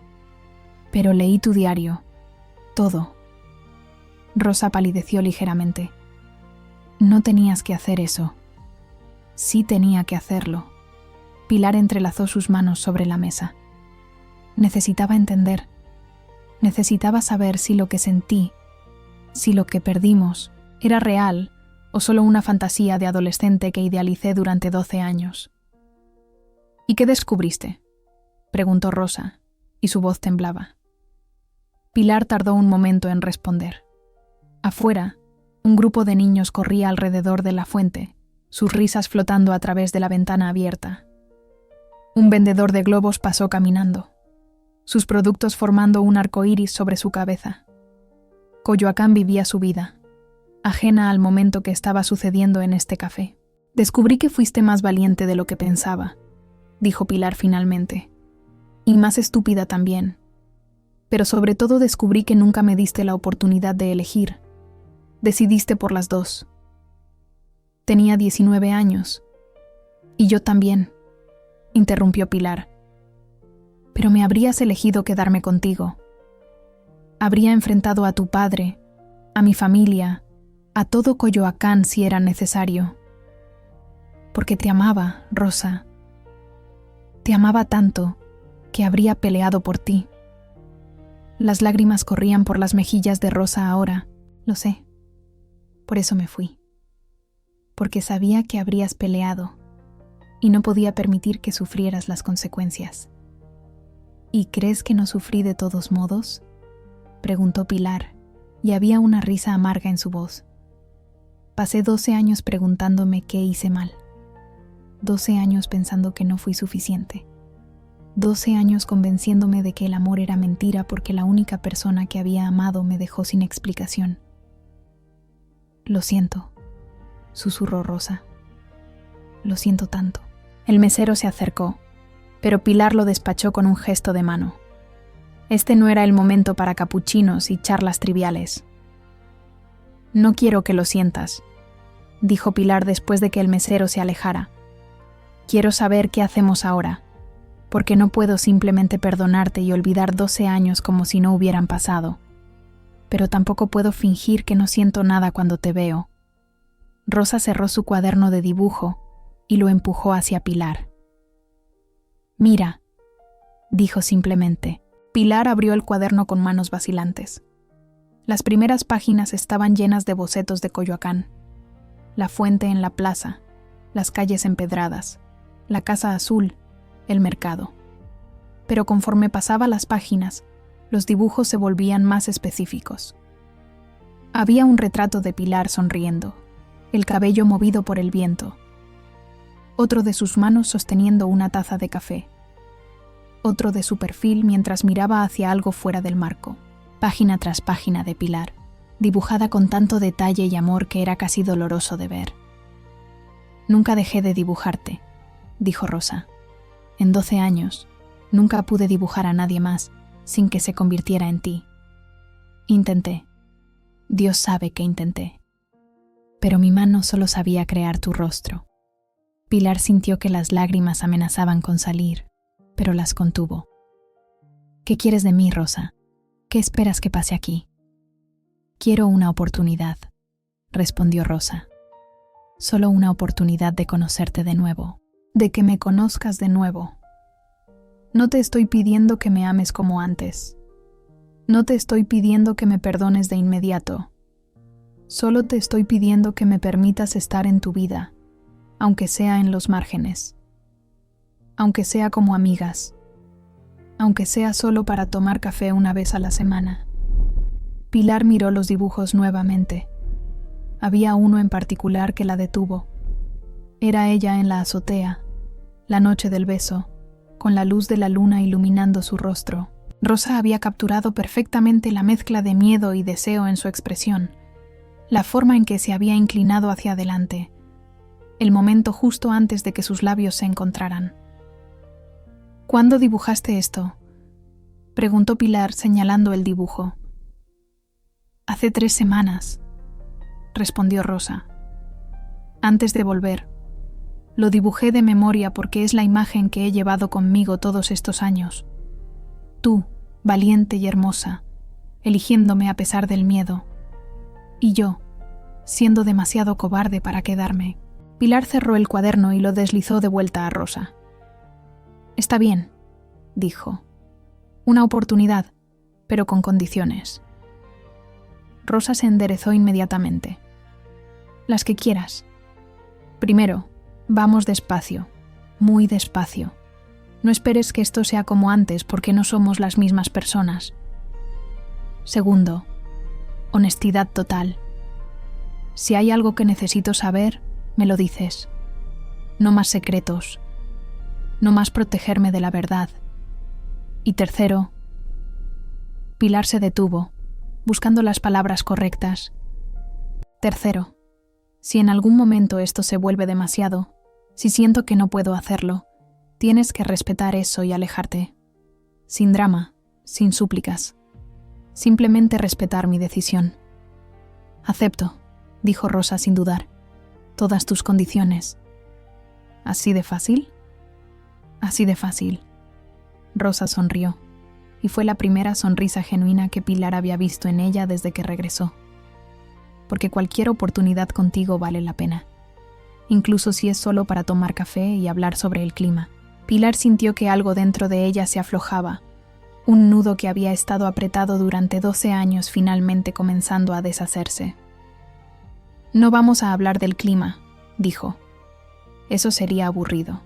«pero leí tu diario, todo». Rosa palideció ligeramente. «No tenías que hacer eso». «Sí tenía que hacerlo». Pilar entrelazó sus manos sobre la mesa. Necesitaba entender. Necesitaba saber si lo que sentí, si lo que perdimos, era real o solo una fantasía de adolescente que idealicé durante 12 años. «¿Y qué descubriste?», preguntó Rosa, y su voz temblaba. Pilar tardó un momento en responder. Afuera, un grupo de niños corría alrededor de la fuente, sus risas flotando a través de la ventana abierta. Un vendedor de globos pasó caminando. sus productos formando un arco iris sobre su cabeza. Coyoacán vivía su vida, ajena al momento que estaba sucediendo en este café. Descubrí que fuiste más valiente de lo que pensaba, dijo Pilar finalmente, y más estúpida también. Pero sobre todo descubrí que nunca me diste la oportunidad de elegir. Decidiste por las dos. Tenía 19 años. Y yo también, interrumpió Pilar. Pero me habrías elegido quedarme contigo. Habría enfrentado a tu padre, a mi familia, a todo Coyoacán si era necesario. Porque te amaba, Rosa. Te amaba tanto que habría peleado por ti. Las lágrimas corrían por las mejillas de Rosa ahora, lo sé. Por eso me fui. Porque sabía que habrías peleado y no podía permitir que sufrieras las consecuencias. ¿Y crees que no sufrí de todos modos?, preguntó Pilar, y había una risa amarga en su voz. Pasé 12 años preguntándome qué hice mal. 12 años pensando que no fui suficiente. 12 años convenciéndome de que el amor era mentira porque la única persona que había amado me dejó sin explicación. Lo siento, susurró Rosa. Lo siento tanto. El mesero se acercó, pero Pilar lo despachó con un gesto de mano. Este no era el momento para capuchinos y charlas triviales. No quiero que lo sientas, dijo Pilar después de que el mesero se alejara. Quiero saber qué hacemos ahora, porque no puedo simplemente perdonarte y olvidar 12 años como si no hubieran pasado. Pero tampoco puedo fingir que no siento nada cuando te veo. Rosa cerró su cuaderno de dibujo y lo empujó hacia Pilar. Mira, dijo simplemente. Pilar abrió el cuaderno con manos vacilantes. Las primeras páginas estaban llenas de bocetos de Coyoacán. La fuente en la plaza, las calles empedradas, la casa azul, el mercado. Pero conforme pasaba las páginas, los dibujos se volvían más específicos. Había un retrato de Pilar sonriendo, el cabello movido por el viento. Otro de sus manos sosteniendo una taza de café. Otro de su perfil mientras miraba hacia algo fuera del marco. Página tras página de Pilar, dibujada con tanto detalle y amor que era casi doloroso de ver. Nunca dejé de dibujarte, dijo Rosa. En 12 años, nunca pude dibujar a nadie más sin que se convirtiera en ti. Intenté. Dios sabe que intenté. Pero mi mano solo sabía crear tu rostro. Pilar sintió que las lágrimas amenazaban con salir, pero las contuvo. ¿Qué quieres de mí, Rosa? ¿Qué esperas que pase aquí? Quiero una oportunidad, respondió Rosa. Solo una oportunidad de conocerte de nuevo, de que me conozcas de nuevo. No te estoy pidiendo que me ames como antes. No te estoy pidiendo que me perdones de inmediato. Solo te estoy pidiendo que me permitas estar en tu vida, aunque sea en los márgenes. Aunque sea como amigas, aunque sea solo para tomar café una vez a la semana. Pilar miró los dibujos nuevamente. Había uno en particular que la detuvo. Era ella en la azotea, la noche del beso, con la luz de la luna iluminando su rostro. Rosa había capturado perfectamente la mezcla de miedo y deseo en su expresión, la forma en que se había inclinado hacia adelante, el momento justo antes de que sus labios se encontraran. ¿Cuándo dibujaste esto?, preguntó Pilar señalando el dibujo. Hace 3 semanas, respondió Rosa. Antes de volver. Lo dibujé de memoria porque es la imagen que he llevado conmigo todos estos años. Tú, valiente y hermosa, eligiéndome a pesar del miedo. Y yo, siendo demasiado cobarde para quedarme. Pilar cerró el cuaderno y lo deslizó de vuelta a Rosa. Está bien, dijo. Una oportunidad, pero con condiciones. Rosa se enderezó inmediatamente. Las que quieras. Primero, vamos despacio, muy despacio. No esperes que esto sea como antes porque no somos las mismas personas. Segundo, honestidad total. Si hay algo que necesito saber, me lo dices. No más secretos. No más protegerme de la verdad. Y tercero, Pilar se detuvo, buscando las palabras correctas. Tercero, si en algún momento esto se vuelve demasiado, si siento que no puedo hacerlo, tienes que respetar eso y alejarte. Sin drama, sin súplicas. Simplemente respetar mi decisión. Acepto, dijo Rosa sin dudar, todas tus condiciones. ¿Así de fácil? Así de fácil. Rosa sonrió, y fue la primera sonrisa genuina que Pilar había visto en ella desde que regresó. Porque cualquier oportunidad contigo vale la pena, incluso si es solo para tomar café y hablar sobre el clima. Pilar sintió que algo dentro de ella se aflojaba, un nudo que había estado apretado durante 12 años finalmente comenzando a deshacerse. No vamos a hablar del clima, dijo. Eso sería aburrido.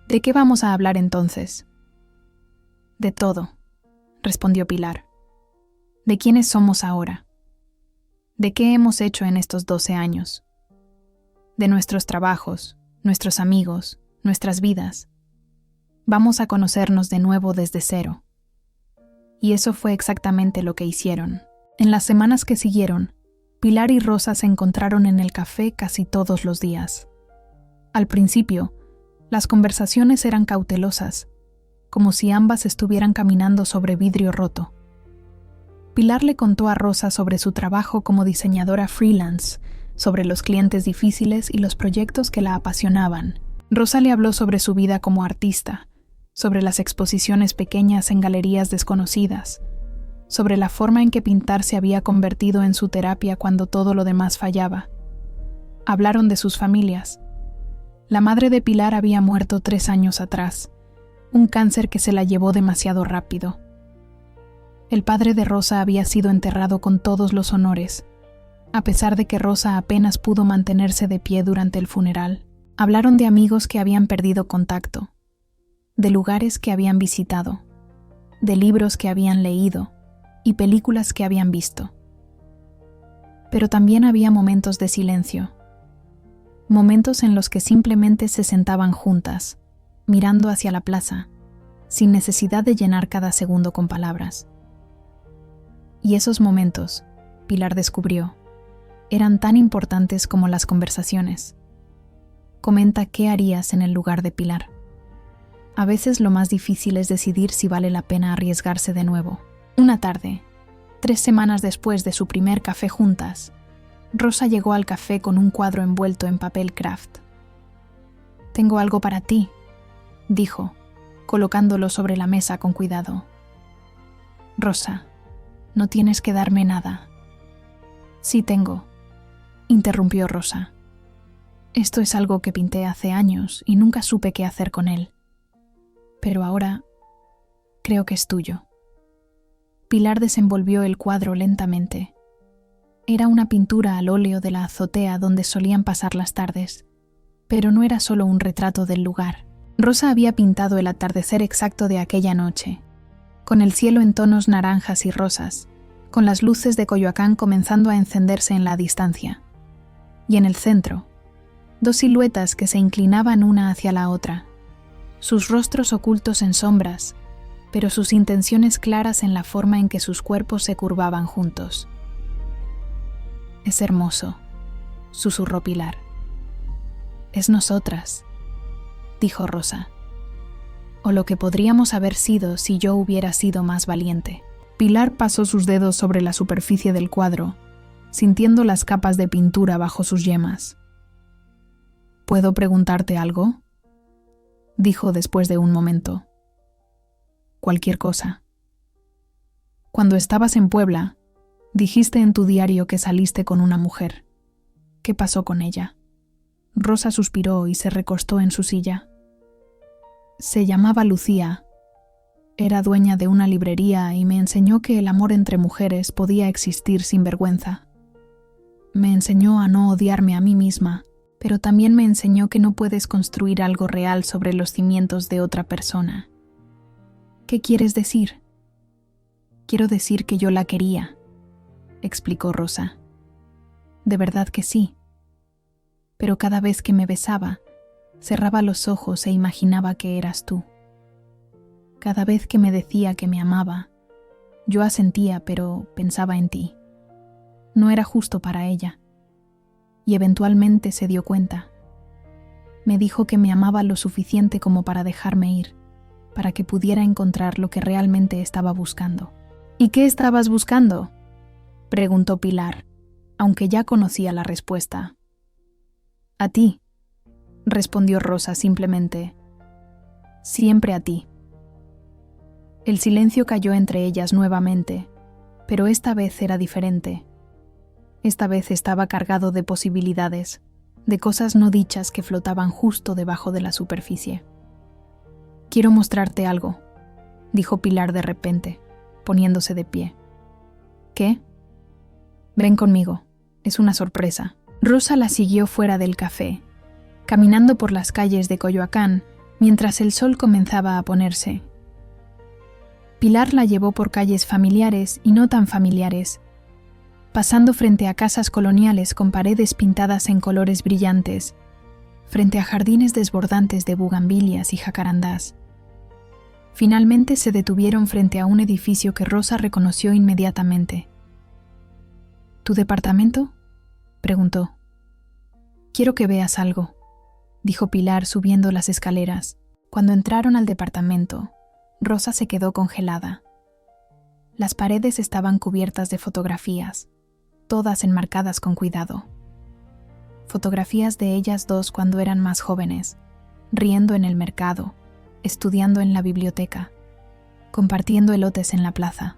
¿De qué vamos a hablar entonces? De todo, respondió Pilar. ¿De quiénes somos ahora? ¿De qué hemos hecho en estos 12 años? De nuestros trabajos, nuestros amigos, nuestras vidas. Vamos a conocernos de nuevo desde cero. Y eso fue exactamente lo que hicieron. En las semanas que siguieron, Pilar y Rosa se encontraron en el café casi todos los días. Al principio, las conversaciones eran cautelosas, como si ambas estuvieran caminando sobre vidrio roto. Pilar le contó a Rosa sobre su trabajo como diseñadora freelance, sobre los clientes difíciles y los proyectos que la apasionaban. Rosa le habló sobre su vida como artista, sobre las exposiciones pequeñas en galerías desconocidas, sobre la forma en que pintar se había convertido en su terapia cuando todo lo demás fallaba. Hablaron de sus familias. La madre de Pilar había muerto 3 años atrás, un cáncer que se la llevó demasiado rápido. El padre de Rosa había sido enterrado con todos los honores, a pesar de que Rosa apenas pudo mantenerse de pie durante el funeral. Hablaron de amigos que habían perdido contacto, de lugares que habían visitado, de libros que habían leído y películas que habían visto. Pero también había momentos de silencio, momentos en los que simplemente se sentaban juntas, mirando hacia la plaza, sin necesidad de llenar cada segundo con palabras. Y esos momentos, Pilar descubrió, eran tan importantes como las conversaciones. Comenta qué harías en el lugar de Pilar. A veces lo más difícil es decidir si vale la pena arriesgarse de nuevo. Una tarde, 3 semanas después de su primer café juntas, Rosa llegó al café con un cuadro envuelto en papel craft. «Tengo algo para ti», dijo, colocándolo sobre la mesa con cuidado. «Rosa, no tienes que darme nada». «Sí tengo», interrumpió Rosa. «Esto es algo que pinté hace años y nunca supe qué hacer con él. Pero ahora creo que es tuyo». Pilar desenvolvió el cuadro lentamente. Era una pintura al óleo de la azotea donde solían pasar las tardes, pero no era solo un retrato del lugar. Rosa había pintado el atardecer exacto de aquella noche, con el cielo en tonos naranjas y rosas, con las luces de Coyoacán comenzando a encenderse en la distancia. Y en el centro, 2 siluetas que se inclinaban una hacia la otra, sus rostros ocultos en sombras, pero sus intenciones claras en la forma en que sus cuerpos se curvaban juntos. «Es hermoso», susurró Pilar. «Es nosotras», dijo Rosa. «O lo que podríamos haber sido si yo hubiera sido más valiente». Pilar pasó sus dedos sobre la superficie del cuadro, sintiendo las capas de pintura bajo sus yemas. «¿Puedo preguntarte algo?», dijo después de un momento. «Cualquier cosa». «Cuando estabas en Puebla, dijiste en tu diario que saliste con una mujer. ¿Qué pasó con ella?». Rosa suspiró y se recostó en su silla. «Se llamaba Lucía. Era dueña de una librería y me enseñó que el amor entre mujeres podía existir sin vergüenza. Me enseñó a no odiarme a mí misma, pero también me enseñó que no puedes construir algo real sobre los cimientos de otra persona». «¿Qué quieres decir?». «Quiero decir que yo la quería», explicó Rosa. «De verdad que sí. Pero cada vez que me besaba, cerraba los ojos e imaginaba que eras tú. Cada vez que me decía que me amaba, Yo asentía, pero pensaba en ti. No era justo para ella. Y eventualmente se dio cuenta. Me dijo que me amaba lo suficiente como para dejarme ir, para que pudiera encontrar lo que realmente estaba buscando. ¿Y qué estabas buscando?, preguntó Pilar, aunque ya conocía la respuesta. A ti, respondió Rosa simplemente. Siempre a ti. El silencio cayó entre ellas nuevamente, pero esta vez era diferente. Esta vez estaba cargado de posibilidades, de cosas no dichas que flotaban justo debajo de la superficie. Quiero mostrarte algo, dijo Pilar de repente, poniéndose de pie. ¿Qué? Ven conmigo, es una sorpresa. Rosa la siguió fuera del café, caminando por las calles de Coyoacán mientras el sol comenzaba a ponerse. Pilar la llevó por calles familiares y no tan familiares, pasando frente a casas coloniales con paredes pintadas en colores brillantes, frente a jardines desbordantes de bugambilias y jacarandás. Finalmente se detuvieron frente a un edificio que Rosa reconoció inmediatamente. ¿Tu departamento?, preguntó. Quiero que veas algo, dijo Pilar subiendo las escaleras. Cuando entraron al departamento, Rosa se quedó congelada. Las paredes estaban cubiertas de fotografías, todas enmarcadas con cuidado. Fotografías de ellas dos cuando eran más jóvenes, riendo en el mercado, estudiando en la biblioteca, compartiendo elotes en la plaza.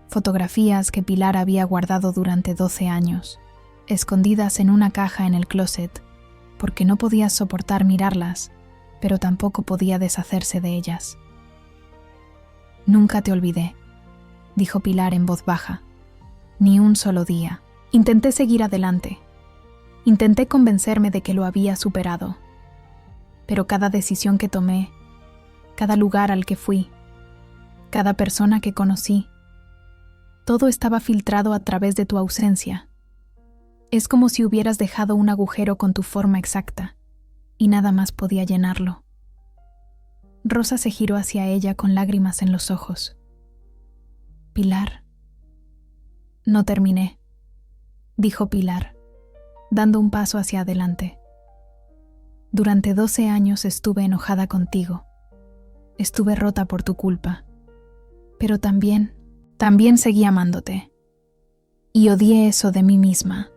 Fotografías que Pilar había guardado durante 12 años, escondidas en una caja en el closet, porque no podía soportar mirarlas, pero tampoco podía deshacerse de ellas. Nunca te olvidé, dijo Pilar en voz baja. Ni un solo día. Intenté seguir adelante. Intenté convencerme de que lo había superado. Pero cada decisión que tomé, cada lugar al que fui, cada persona que conocí, todo estaba filtrado a través de tu ausencia. Es como si hubieras dejado un agujero con tu forma exacta, y nada más podía llenarlo. Rosa se giró hacia ella con lágrimas en los ojos. Pilar. No terminé, dijo Pilar, dando un paso hacia adelante. Durante 12 años estuve enojada contigo. Estuve rota por tu culpa. Pero también seguí amándote. Y odié eso de mí misma.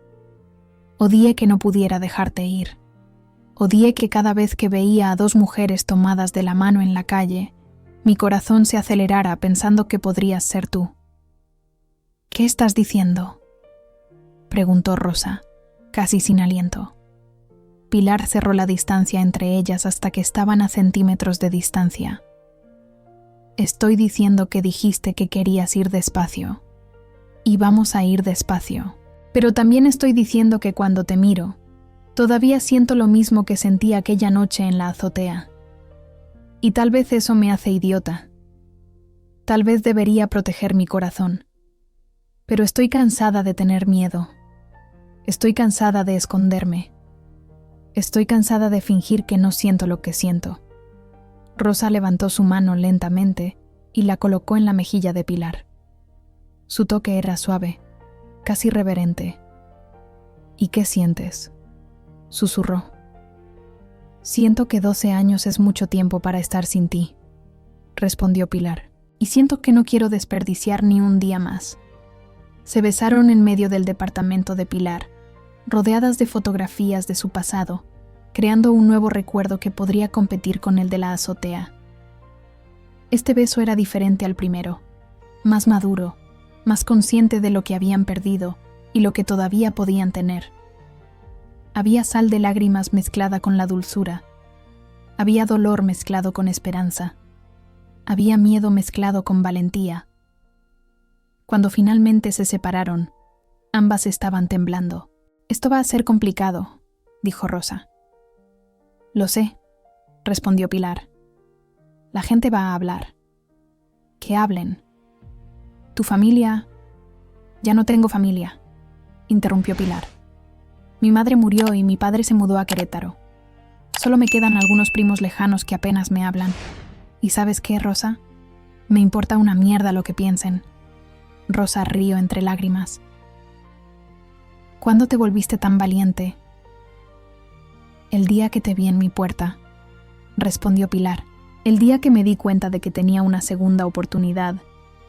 Odié que no pudiera dejarte ir. Odié que cada vez que veía a dos mujeres tomadas de la mano en la calle, mi corazón se acelerara pensando que podrías ser tú. ¿Qué estás diciendo?, preguntó Rosa, casi sin aliento. Pilar cerró la distancia entre ellas hasta que estaban a centímetros de distancia. Estoy diciendo que dijiste que querías ir despacio. Y vamos a ir despacio. Pero también estoy diciendo que cuando te miro, todavía siento lo mismo que sentí aquella noche en la azotea. Y tal vez eso me hace idiota. Tal vez debería proteger mi corazón. Pero estoy cansada de tener miedo. Estoy cansada de esconderme. Estoy cansada de fingir que no siento lo que siento. Rosa levantó su mano lentamente y la colocó en la mejilla de Pilar. Su toque era suave, casi reverente. ¿Y qué sientes?, susurró. Siento que 12 años es mucho tiempo para estar sin ti, respondió Pilar, y siento que no quiero desperdiciar ni un día más. Se besaron en medio del departamento de Pilar, rodeadas de fotografías de su pasado, creando un nuevo recuerdo que podría competir con el de la azotea. Este beso era diferente al primero, más maduro, más consciente de lo que habían perdido y lo que todavía podían tener. Había sal de lágrimas mezclada con la dulzura. Había dolor mezclado con esperanza. Había miedo mezclado con valentía. Cuando finalmente se separaron, ambas estaban temblando. Esto va a ser complicado, dijo Rosa. Lo sé, respondió Pilar. La gente va a hablar. Que hablen. Tu familia... Ya no tengo familia, interrumpió Pilar. Mi madre murió y mi padre se mudó a Querétaro. Solo me quedan algunos primos lejanos que apenas me hablan. ¿Y sabes qué, Rosa? Me importa una mierda lo que piensen. Rosa rió entre lágrimas. ¿Cuándo te volviste tan valiente? El día que te vi en mi puerta, respondió Pilar. El día que me di cuenta de que tenía una segunda oportunidad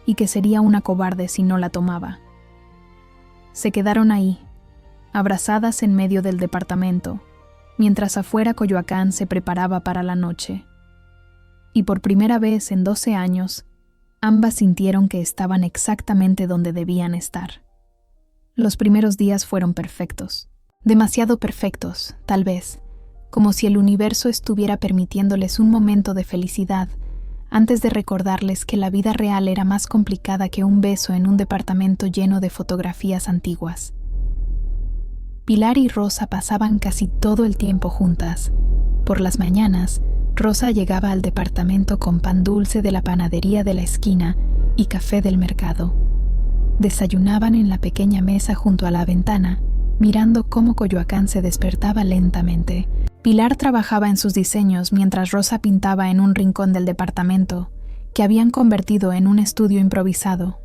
y que sería una cobarde si no la tomaba. Se quedaron ahí, abrazadas en medio del departamento, mientras afuera Coyoacán se preparaba para la noche. Y por primera vez en 12 años, ambas sintieron que estaban exactamente donde debían estar. Los primeros días fueron perfectos, demasiado perfectos, tal vez, como si el universo estuviera permitiéndoles un momento de felicidad antes de recordarles que la vida real era más complicada que un beso en un departamento lleno de fotografías antiguas. Pilar y Rosa pasaban casi todo el tiempo juntas. Por las mañanas, Rosa llegaba al departamento con pan dulce de la panadería de la esquina y café del mercado. Desayunaban en la pequeña mesa junto a la ventana, mirando cómo Coyoacán se despertaba lentamente. Pilar trabajaba en sus diseños mientras Rosa pintaba en un rincón del departamento, que habían convertido en un estudio improvisado.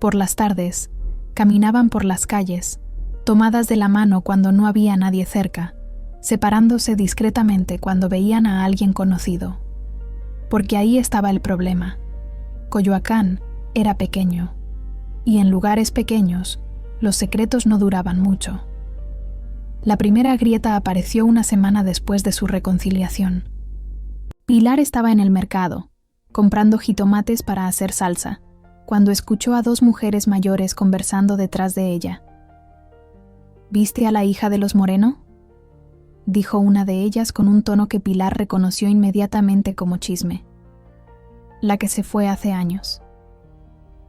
Por las tardes, caminaban por las calles, tomadas de la mano cuando no había nadie cerca, separándose discretamente cuando veían a alguien conocido. Porque ahí estaba el problema. Coyoacán era pequeño, y en lugares pequeños, los secretos no duraban mucho. La primera grieta apareció una semana después de su reconciliación. Pilar estaba en el mercado, comprando jitomates para hacer salsa, cuando escuchó a dos mujeres mayores conversando detrás de ella. ¿Viste a la hija de los Moreno?, dijo una de ellas con un tono que Pilar reconoció inmediatamente como chisme. La que se fue hace años.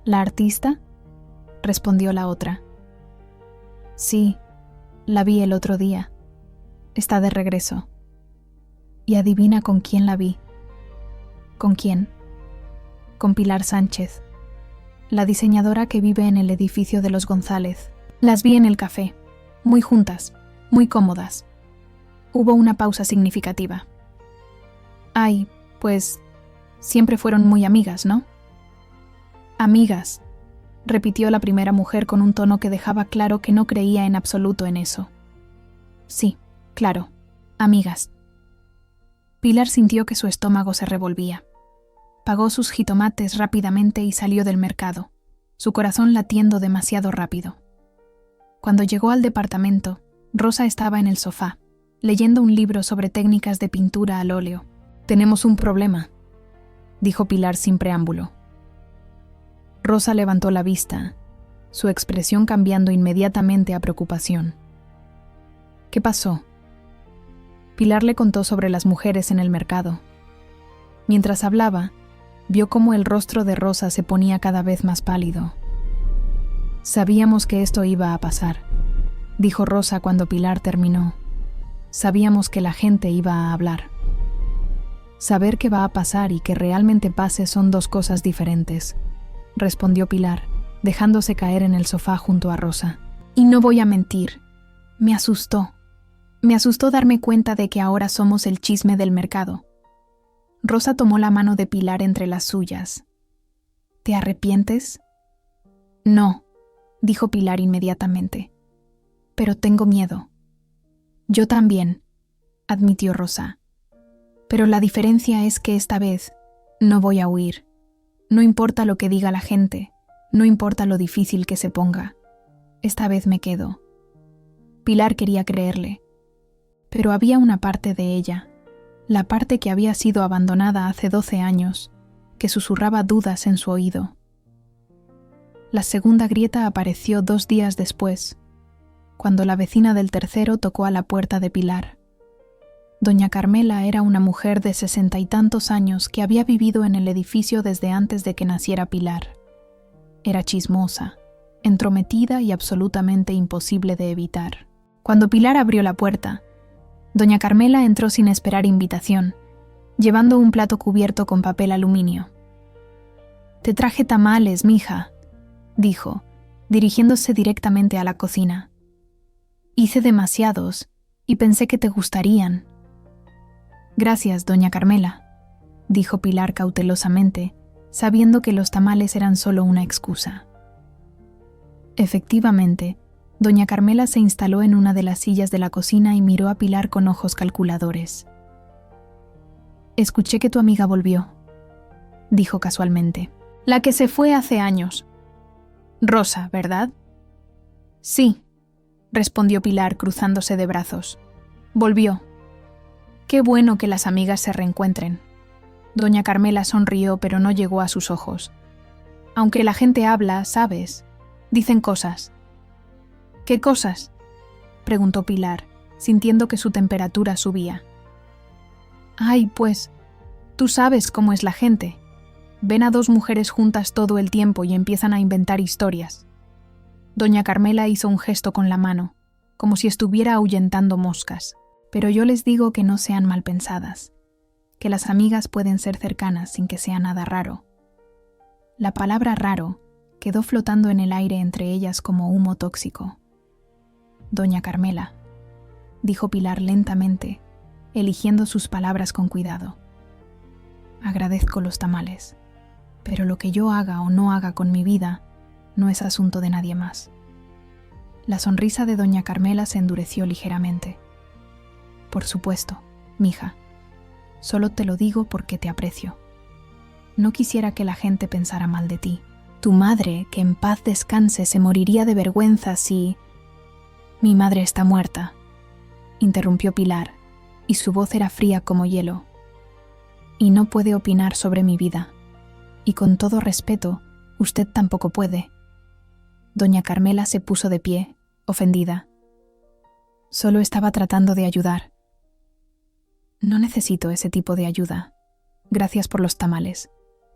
¿La artista?, respondió la otra. Sí, la vi el otro día. Está de regreso. Y adivina con quién la vi. ¿Con quién? Con Pilar Sánchez, la diseñadora que vive en el edificio de los González. Las vi en el café, muy juntas, muy cómodas. Hubo una pausa significativa. Ay, pues, siempre fueron muy amigas, ¿no? Amigas, repitió la primera mujer con un tono que dejaba claro que no creía en absoluto en eso. Sí, claro, amigas. Pilar sintió que su estómago se revolvía. Pagó sus jitomates rápidamente y salió del mercado, su corazón latiendo demasiado rápido. Cuando llegó al departamento, Rosa estaba en el sofá, leyendo un libro sobre técnicas de pintura al óleo. «Tenemos un problema», dijo Pilar sin preámbulo. Rosa levantó la vista, su expresión cambiando inmediatamente a preocupación. ¿Qué pasó? Pilar le contó sobre las mujeres en el mercado. Mientras hablaba, vio cómo el rostro de Rosa se ponía cada vez más pálido. Sabíamos que esto iba a pasar, dijo Rosa cuando Pilar terminó. Sabíamos que la gente iba a hablar. Saber qué va a pasar y que realmente pase son dos cosas diferentes, respondió Pilar, dejándose caer en el sofá junto a Rosa. Y no voy a mentir, me asustó. Me asustó darme cuenta de que ahora somos el chisme del mercado. Rosa tomó la mano de Pilar entre las suyas. ¿Te arrepientes? No, dijo Pilar inmediatamente. Pero tengo miedo. Yo también, admitió Rosa. Pero la diferencia es que esta vez no voy a huir. No importa lo que diga la gente, no importa lo difícil que se ponga. Esta vez me quedo. Pilar quería creerle. Pero había una parte de ella, la parte que había sido abandonada hace 12 años, que susurraba dudas en su oído. La segunda grieta apareció 2 días después, cuando la vecina del tercero tocó a la puerta de Pilar. Doña Carmela era una mujer de 60 y tantos años que había vivido en el edificio desde antes de que naciera Pilar. Era chismosa, entrometida y absolutamente imposible de evitar. Cuando Pilar abrió la puerta, Doña Carmela entró sin esperar invitación, llevando un plato cubierto con papel aluminio. «Te traje tamales, mija», dijo, dirigiéndose directamente a la cocina. «Hice demasiados y pensé que te gustarían». «Gracias, doña Carmela», dijo Pilar cautelosamente, sabiendo que los tamales eran solo una excusa. Efectivamente, doña Carmela se instaló en una de las sillas de la cocina y miró a Pilar con ojos calculadores. «Escuché que tu amiga volvió», dijo casualmente. «La que se fue hace años. Rosa, ¿verdad?» «Sí», respondió Pilar cruzándose de brazos. «Volvió. Qué bueno que las amigas se reencuentren». Doña Carmela sonrió, pero no llegó a sus ojos. «Aunque la gente habla, ¿sabes? Dicen cosas». «¿Qué cosas?», preguntó Pilar, sintiendo que su temperatura subía. «Ay, pues, tú sabes cómo es la gente. Ven a dos mujeres juntas todo el tiempo y empiezan a inventar historias». Doña Carmela hizo un gesto con la mano, como si estuviera ahuyentando moscas. «Pero yo les digo que no sean mal pensadas, que las amigas pueden ser cercanas sin que sea nada raro». La palabra raro quedó flotando en el aire entre ellas como humo tóxico. «Doña Carmela», dijo Pilar lentamente, eligiendo sus palabras con cuidado. «Agradezco los tamales, pero lo que yo haga o no haga con mi vida no es asunto de nadie más». La sonrisa de doña Carmela se endureció ligeramente. «Por supuesto, mija. Solo te lo digo porque te aprecio. No quisiera que la gente pensara mal de ti. Tu madre, que en paz descanse, se moriría de vergüenza si...» «Mi madre está muerta», interrumpió Pilar, y su voz era fría como hielo. «Y no puede opinar sobre mi vida. Y con todo respeto, usted tampoco puede». Doña Carmela se puso de pie, ofendida. «Solo estaba tratando de ayudar». «No necesito ese tipo de ayuda. Gracias por los tamales.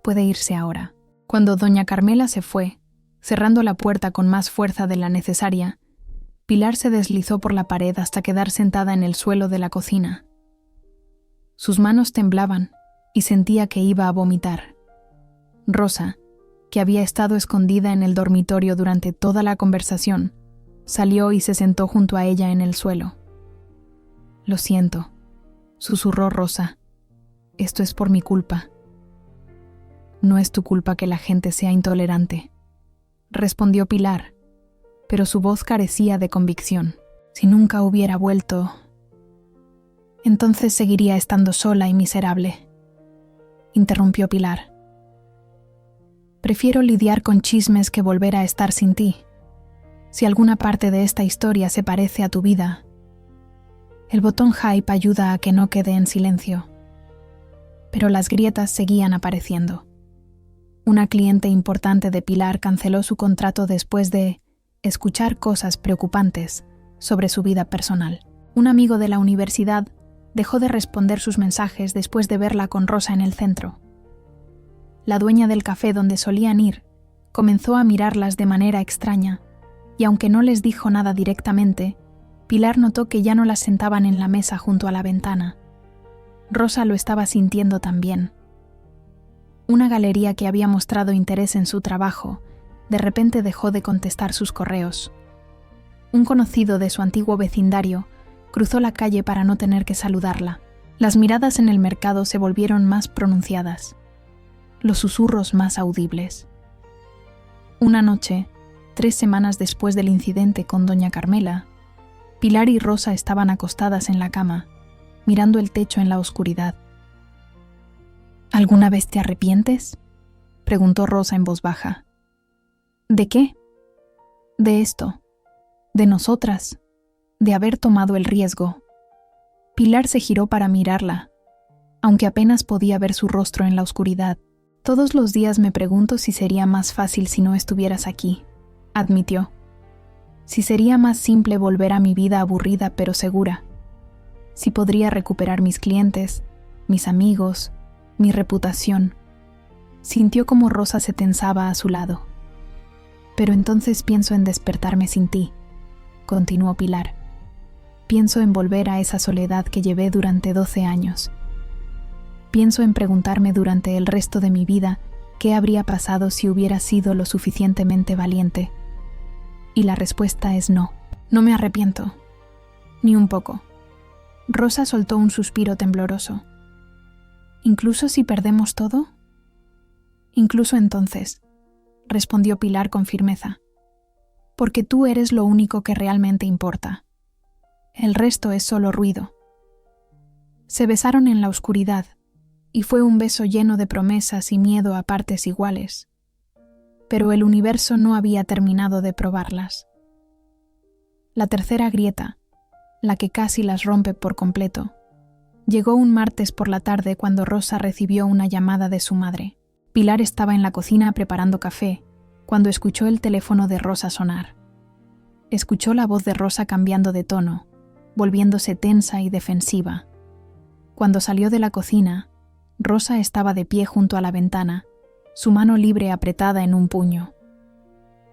Puede irse ahora». Cuando doña Carmela se fue, cerrando la puerta con más fuerza de la necesaria, Pilar se deslizó por la pared hasta quedar sentada en el suelo de la cocina. Sus manos temblaban y sentía que iba a vomitar. Rosa, que había estado escondida en el dormitorio durante toda la conversación, salió y se sentó junto a ella en el suelo. «Lo siento», susurró Rosa. «Esto es por mi culpa». «No es tu culpa que la gente sea intolerante», respondió Pilar, pero su voz carecía de convicción. «Si nunca hubiera vuelto, entonces seguiría estando sola y miserable», interrumpió Pilar. «Prefiero lidiar con chismes que volver a estar sin ti. Si alguna parte de esta historia se parece a tu vida, el botón hype ayuda a que no quede en silencio». Pero las grietas seguían apareciendo. Una cliente importante de Pilar canceló su contrato después de escuchar cosas preocupantes sobre su vida personal. Un amigo de la universidad dejó de responder sus mensajes después de verla con Rosa en el centro. La dueña del café donde solían ir comenzó a mirarlas de manera extraña, y aunque no les dijo nada directamente, Pilar notó que ya no las sentaban en la mesa junto a la ventana. Rosa lo estaba sintiendo también. Una galería que había mostrado interés en su trabajo de repente dejó de contestar sus correos. Un conocido de su antiguo vecindario cruzó la calle para no tener que saludarla. Las miradas en el mercado se volvieron más pronunciadas, los susurros más audibles. Una noche, 3 semanas después del incidente con doña Carmela, Pilar y Rosa estaban acostadas en la cama, mirando el techo en la oscuridad. «¿Alguna vez te arrepientes?», preguntó Rosa en voz baja. «¿De qué?». «De esto, de nosotras, de haber tomado el riesgo». Pilar se giró para mirarla, aunque apenas podía ver su rostro en la oscuridad. «Todos los días me pregunto si sería más fácil si no estuvieras aquí», admitió. «Si sería más simple volver a mi vida aburrida pero segura. Si podría recuperar mis clientes, mis amigos, mi reputación». Sintió como Rosa se tensaba a su lado. «Pero entonces pienso en despertarme sin ti», continuó Pilar. «Pienso en volver a esa soledad que llevé durante 12 años. Pienso en preguntarme durante el resto de mi vida qué habría pasado si hubiera sido lo suficientemente valiente. Y la respuesta es no. No me arrepiento. Ni un poco». Rosa soltó un suspiro tembloroso. «¿Incluso si perdemos todo?». Incluso entonces, respondió Pilar con firmeza, porque tú eres lo único que realmente importa. El resto es solo ruido. Se besaron en la oscuridad, y fue un beso lleno de promesas y miedo a partes iguales. Pero el universo no había terminado de probarlas. La tercera grieta, la que casi las rompe por completo, llegó un martes por la tarde cuando Rosa recibió una llamada de su madre. Pilar estaba en la cocina preparando café cuando escuchó el teléfono de Rosa sonar. Escuchó la voz de Rosa cambiando de tono, volviéndose tensa y defensiva. Cuando salió de la cocina, Rosa estaba de pie junto a la ventana, su mano libre apretada en un puño.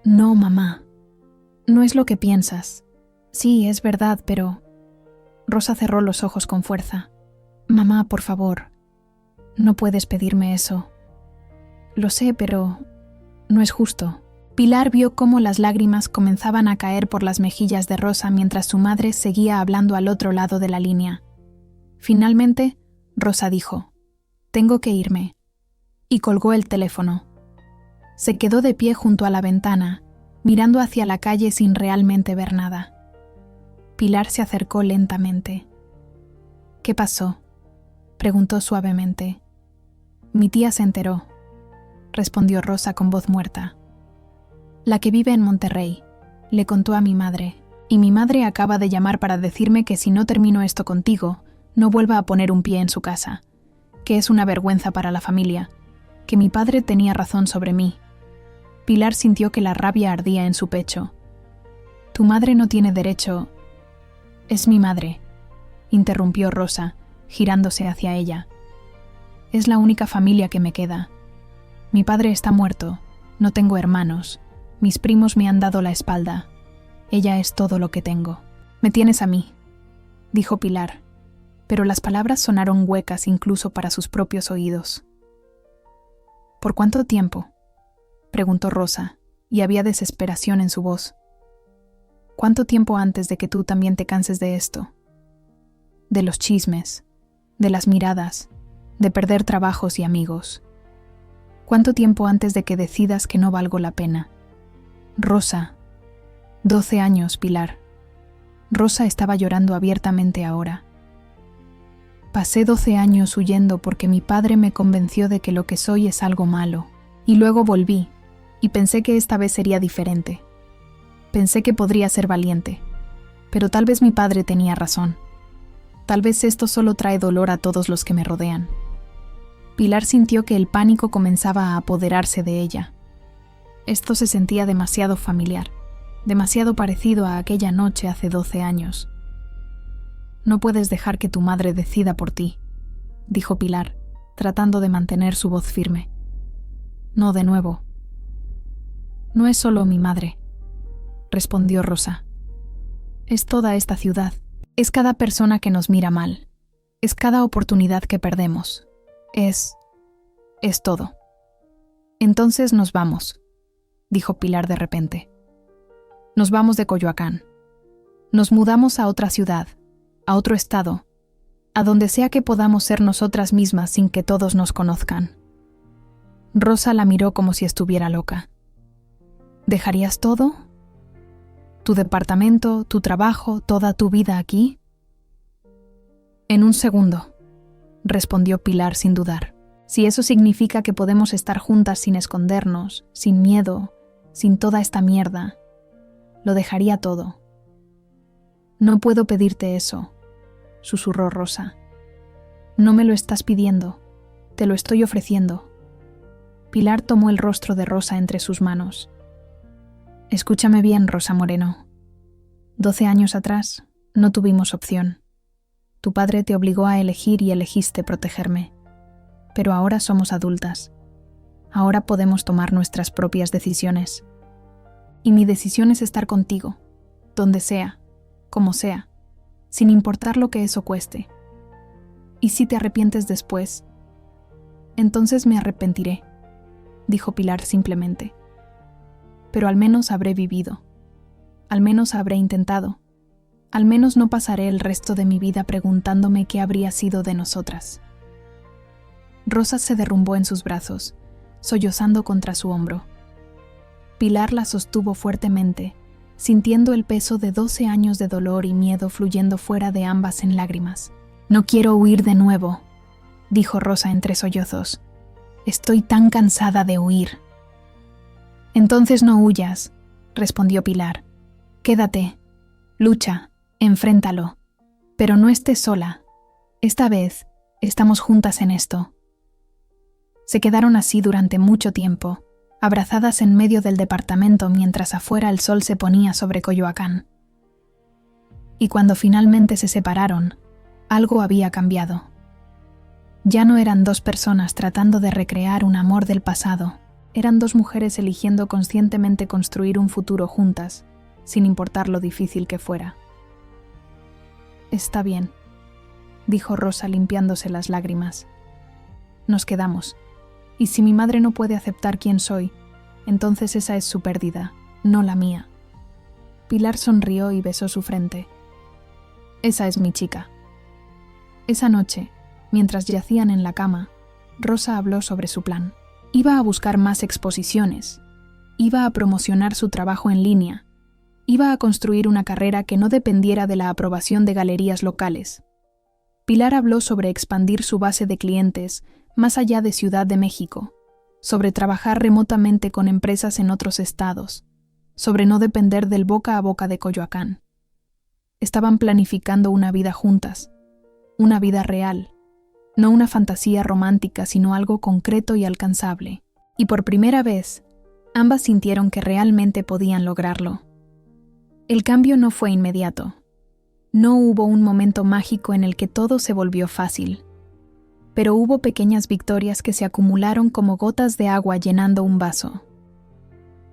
«No, mamá. No es lo que piensas. Sí, es verdad, pero...» Rosa cerró los ojos con fuerza. «Mamá, por favor. No puedes pedirme eso. Lo sé, pero... no es justo». Pilar vio cómo las lágrimas comenzaban a caer por las mejillas de Rosa mientras su madre seguía hablando al otro lado de la línea. Finalmente, Rosa dijo: «Tengo que irme», y colgó el teléfono. Se quedó de pie junto a la ventana, mirando hacia la calle sin realmente ver nada. Pilar se acercó lentamente. «¿Qué pasó?», preguntó suavemente. «Mi tía se enteró», respondió Rosa con voz muerta. «La que vive en Monterrey», le contó a mi madre, «y mi madre acaba de llamar para decirme que si no termino esto contigo, no vuelva a poner un pie en su casa, que es una vergüenza para la familia, que mi padre tenía razón sobre mí». Pilar sintió que la rabia ardía en su pecho. «Tu madre no tiene derecho...» «Es mi madre», interrumpió Rosa, girándose hacia ella. «Es la única familia que me queda. Mi padre está muerto, no tengo hermanos, mis primos me han dado la espalda. Ella es todo lo que tengo». «Me tienes a mí», dijo Pilar, pero las palabras sonaron huecas incluso para sus propios oídos. «¿Por cuánto tiempo?», preguntó Rosa, y había desesperación en su voz. «¿Cuánto tiempo antes de que tú también te canses de esto? De los chismes, de las miradas, de perder trabajos y amigos. ¿Cuánto tiempo antes de que decidas que no valgo la pena? Rosa, 12 años, Pilar». Rosa estaba llorando abiertamente ahora. «Pasé 12 años huyendo porque mi padre me convenció de que lo que soy es algo malo. Y luego volví, y pensé que esta vez sería diferente. Pensé que podría ser valiente. Pero tal vez mi padre tenía razón. Tal vez esto solo trae dolor a todos los que me rodean». Pilar sintió que el pánico comenzaba a apoderarse de ella. Esto se sentía demasiado familiar, demasiado parecido a aquella noche hace 12 años. «No puedes dejar que tu madre decida por ti», dijo Pilar, tratando de mantener su voz firme. «No de nuevo». «No es solo mi madre», respondió Rosa. «Es toda esta ciudad. Es cada persona que nos mira mal. Es cada oportunidad que perdemos. Es todo». «Entonces nos vamos», dijo Pilar de repente. «Nos vamos de Coyoacán. Nos mudamos a otra ciudad, a otro estado, a donde sea que podamos ser nosotras mismas sin que todos nos conozcan». Rosa la miró como si estuviera loca. «¿Dejarías todo? ¿Tu departamento, tu trabajo, toda tu vida aquí?» «En un segundo», respondió Pilar sin dudar. «Si eso significa que podemos estar juntas sin escondernos, sin miedo, sin toda esta mierda, lo dejaría todo». «No puedo pedirte eso», susurró Rosa. «No me lo estás pidiendo, te lo estoy ofreciendo». Pilar tomó el rostro de Rosa entre sus manos. «Escúchame bien, Rosa Moreno. 12 años atrás no tuvimos opción. Tu padre te obligó a elegir y elegiste protegerme. Pero ahora somos adultas. Ahora podemos tomar nuestras propias decisiones. Y mi decisión es estar contigo, donde sea, como sea, sin importar lo que eso cueste. Y si te arrepientes después, entonces me arrepentiré», dijo Pilar simplemente. «Pero al menos habré vivido. Al menos habré intentado. Al menos no pasaré el resto de mi vida preguntándome qué habría sido de nosotras». Rosa se derrumbó en sus brazos, sollozando contra su hombro. Pilar la sostuvo fuertemente, sintiendo el peso de 12 años de dolor y miedo fluyendo fuera de ambas en lágrimas. «No quiero huir de nuevo», dijo Rosa entre sollozos. «Estoy tan cansada de huir». «Entonces no huyas», respondió Pilar. «Quédate, lucha, enfréntalo, pero no estés sola. Esta vez estamos juntas en esto». Se quedaron así durante mucho tiempo, abrazadas en medio del departamento mientras afuera el sol se ponía sobre Coyoacán. Y cuando finalmente se separaron, algo había cambiado. Ya no eran dos personas tratando de recrear un amor del pasado, eran dos mujeres eligiendo conscientemente construir un futuro juntas, sin importar lo difícil que fuera. «Está bien», dijo Rosa limpiándose las lágrimas. «Nos quedamos. Y si mi madre no puede aceptar quién soy, entonces esa es su pérdida, no la mía». Pilar sonrió y besó su frente. «Esa es mi chica». Esa noche, mientras yacían en la cama, Rosa habló sobre su plan. Iba a buscar más exposiciones, iba a promocionar su trabajo en línea, iba a construir una carrera que no dependiera de la aprobación de galerías locales. Pilar habló sobre expandir su base de clientes más allá de Ciudad de México, sobre trabajar remotamente con empresas en otros estados, sobre no depender del boca a boca de Coyoacán. Estaban planificando una vida juntas, una vida real, no una fantasía romántica, sino algo concreto y alcanzable. Y por primera vez, ambas sintieron que realmente podían lograrlo. El cambio no fue inmediato. No hubo un momento mágico en el que todo se volvió fácil. Pero hubo pequeñas victorias que se acumularon como gotas de agua llenando un vaso.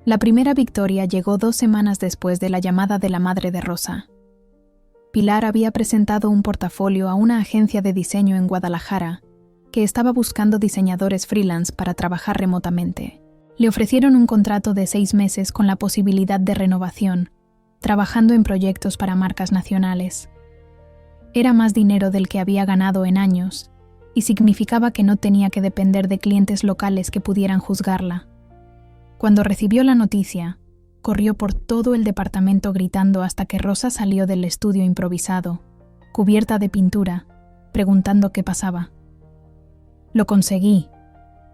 La primera victoria llegó 2 semanas después de la llamada de la madre de Rosa. Pilar había presentado un portafolio a una agencia de diseño en Guadalajara que estaba buscando diseñadores freelance para trabajar remotamente. Le ofrecieron un contrato de 6 meses con la posibilidad de renovación, trabajando en proyectos para marcas nacionales. Era más dinero del que había ganado en años y significaba que no tenía que depender de clientes locales que pudieran juzgarla. Cuando recibió la noticia, corrió por todo el departamento gritando hasta que Rosa salió del estudio improvisado, cubierta de pintura, preguntando qué pasaba. «Lo conseguí»,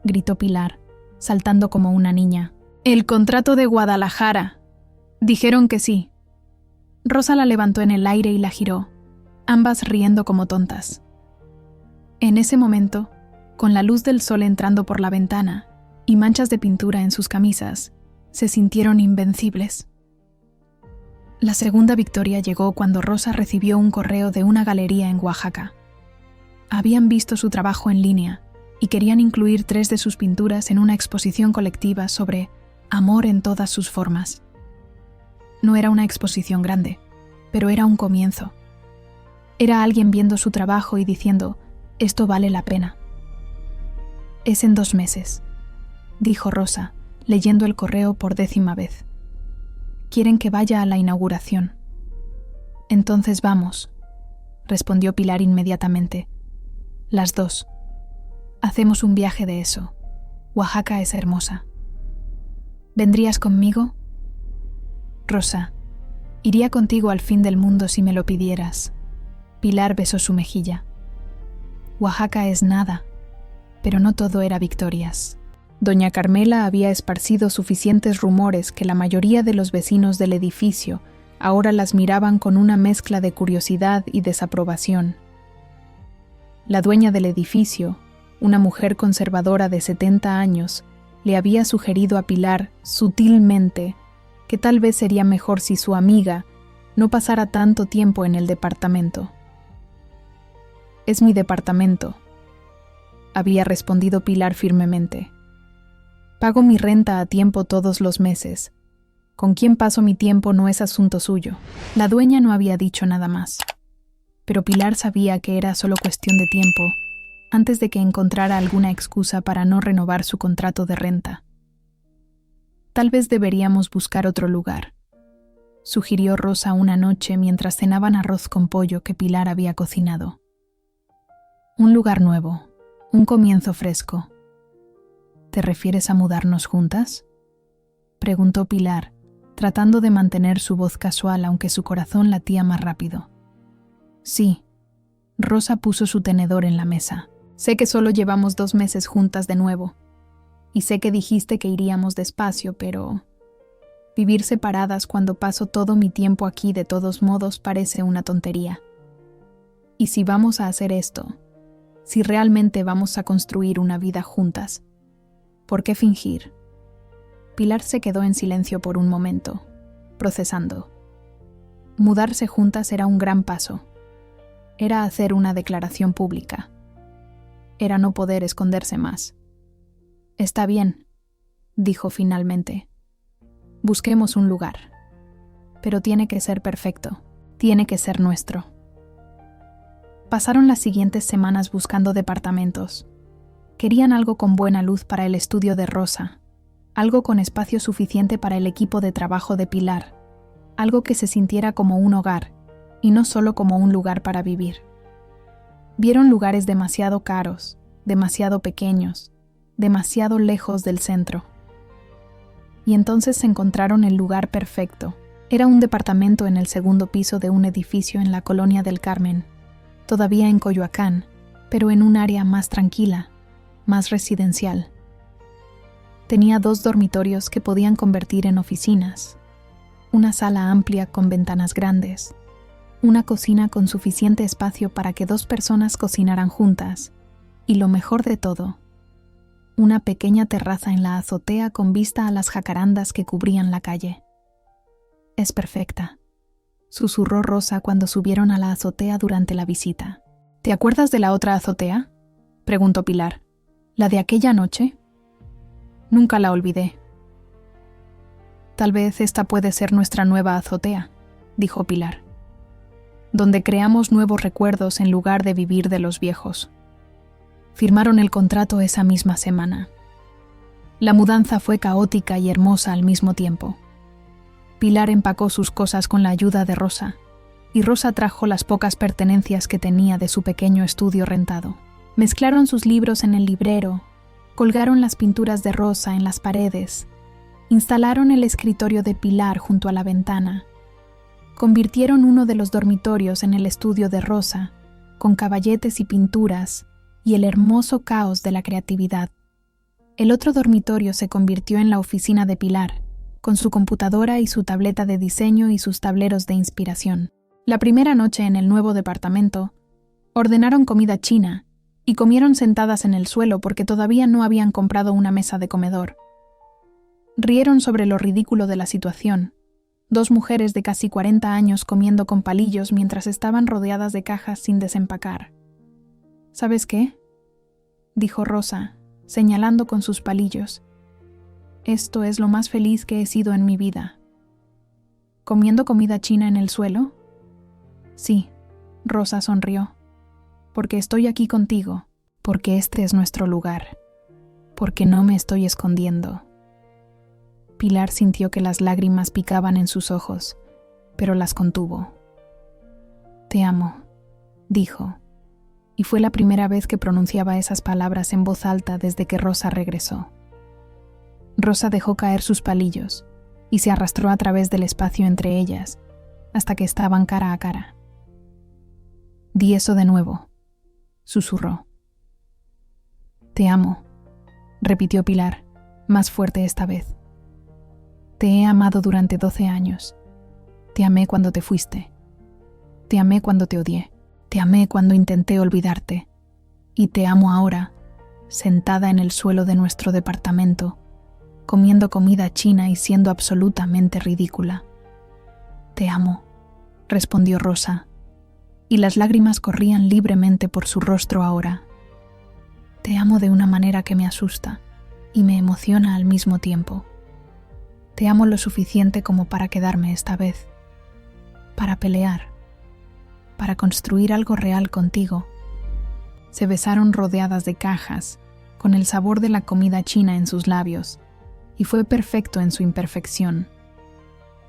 gritó Pilar, saltando como una niña. «El contrato de Guadalajara. Dijeron que sí». Rosa la levantó en el aire y la giró, ambas riendo como tontas. En ese momento, con la luz del sol entrando por la ventana y manchas de pintura en sus camisas, se sintieron invencibles. La segunda victoria llegó cuando Rosa recibió un correo de una galería en Oaxaca. Habían visto su trabajo en línea y querían incluir 3 de sus pinturas en una exposición colectiva sobre amor en todas sus formas. No era una exposición grande, pero era un comienzo. Era alguien viendo su trabajo y diciendo, «Esto vale la pena». «Es en 2 meses», dijo Rosa, leyendo el correo por 10ª vez. «Quieren que vaya a la inauguración». «Entonces vamos», respondió Pilar inmediatamente. «Las 2. Hacemos un viaje de eso. Oaxaca es hermosa». «¿Vendrías conmigo?» «Rosa, iría contigo al fin del mundo si me lo pidieras». Pilar besó su mejilla. «Oaxaca es nada, pero no todo era victorias». Doña Carmela había esparcido suficientes rumores que la mayoría de los vecinos del edificio ahora las miraban con una mezcla de curiosidad y desaprobación. La dueña del edificio, una mujer conservadora de 70 años, le había sugerido a Pilar, sutilmente, que tal vez sería mejor si su amiga no pasara tanto tiempo en el departamento. «Es mi departamento», había respondido Pilar firmemente. «Pago mi renta a tiempo todos los meses. Con quién paso mi tiempo no es asunto suyo». La dueña no había dicho nada más, pero Pilar sabía que era solo cuestión de tiempo antes de que encontrara alguna excusa para no renovar su contrato de renta. «Tal vez deberíamos buscar otro lugar», sugirió Rosa una noche mientras cenaban arroz con pollo que Pilar había cocinado. «Un lugar nuevo, un comienzo fresco». ¿Te refieres a mudarnos juntas?, preguntó Pilar, tratando de mantener su voz casual aunque su corazón latía más rápido. Sí. Rosa puso su tenedor en la mesa. Sé que solo llevamos 2 meses juntas de nuevo. Y sé que dijiste que iríamos despacio, pero vivir separadas cuando paso todo mi tiempo aquí de todos modos parece una tontería. Y si vamos a hacer esto, si realmente vamos a construir una vida juntas, ¿por qué fingir? Pilar se quedó en silencio por un momento, procesando. Mudarse juntas era un gran paso. Era hacer una declaración pública. Era no poder esconderse más. Está bien, dijo finalmente. Busquemos un lugar. Pero tiene que ser perfecto. Tiene que ser nuestro. Pasaron las siguientes semanas buscando departamentos. Querían algo con buena luz para el estudio de Rosa, algo con espacio suficiente para el equipo de trabajo de Pilar, algo que se sintiera como un hogar y no solo como un lugar para vivir. Vieron lugares demasiado caros, demasiado pequeños, demasiado lejos del centro. Y entonces se encontraron el lugar perfecto. Era un departamento en el segundo piso de un edificio en la Colonia del Carmen, todavía en Coyoacán, pero en un área más tranquila, más residencial. Tenía 2 dormitorios que podían convertir en oficinas, una sala amplia con ventanas grandes, una cocina con suficiente espacio para que 2 personas cocinaran juntas, y lo mejor de todo, una pequeña terraza en la azotea con vista a las jacarandas que cubrían la calle. «Es perfecta», susurró Rosa cuando subieron a la azotea durante la visita. «¿Te acuerdas de la otra azotea?», preguntó Pilar. «¿La de aquella noche?». «Nunca la olvidé». «Tal vez esta puede ser nuestra nueva azotea», dijo Pilar, «donde creamos nuevos recuerdos en lugar de vivir de los viejos». Firmaron el contrato esa misma semana. La mudanza fue caótica y hermosa al mismo tiempo. Pilar empacó sus cosas con la ayuda de Rosa, y Rosa trajo las pocas pertenencias que tenía de su pequeño estudio rentado. Mezclaron sus libros en el librero, colgaron las pinturas de Rosa en las paredes, instalaron el escritorio de Pilar junto a la ventana, convirtieron uno de los dormitorios en el estudio de Rosa, con caballetes y pinturas, y el hermoso caos de la creatividad. El otro dormitorio se convirtió en la oficina de Pilar, con su computadora y su tableta de diseño y sus tableros de inspiración. La primera noche en el nuevo departamento, ordenaron comida china y comieron sentadas en el suelo porque todavía no habían comprado una mesa de comedor. Rieron sobre lo ridículo de la situación. 2 mujeres de casi 40 años comiendo con palillos mientras estaban rodeadas de cajas sin desempacar. «¿Sabes qué?», dijo Rosa, señalando con sus palillos. «Esto es lo más feliz que he sido en mi vida». «¿Comiendo comida china en el suelo?». «Sí», Rosa sonrió. «Porque estoy aquí contigo, porque este es nuestro lugar, porque no me estoy escondiendo». Pilar sintió que las lágrimas picaban en sus ojos, pero las contuvo. «Te amo», dijo, y fue la primera vez que pronunciaba esas palabras en voz alta desde que Rosa regresó. Rosa dejó caer sus palillos y se arrastró a través del espacio entre ellas hasta que estaban cara a cara. «Di eso de nuevo», susurró. «Te amo», repitió Pilar, más fuerte esta vez. «Te he amado durante 12 años. Te amé cuando te fuiste. Te amé cuando te odié. Te amé cuando intenté olvidarte. Y te amo ahora, sentada en el suelo de nuestro departamento, comiendo comida china y siendo absolutamente ridícula». «Te amo», respondió Rosa, y las lágrimas corrían libremente por su rostro ahora. «Te amo de una manera que me asusta y me emociona al mismo tiempo. Te amo lo suficiente como para quedarme esta vez, para pelear, para construir algo real contigo». Se besaron rodeadas de cajas, con el sabor de la comida china en sus labios, y fue perfecto en su imperfección.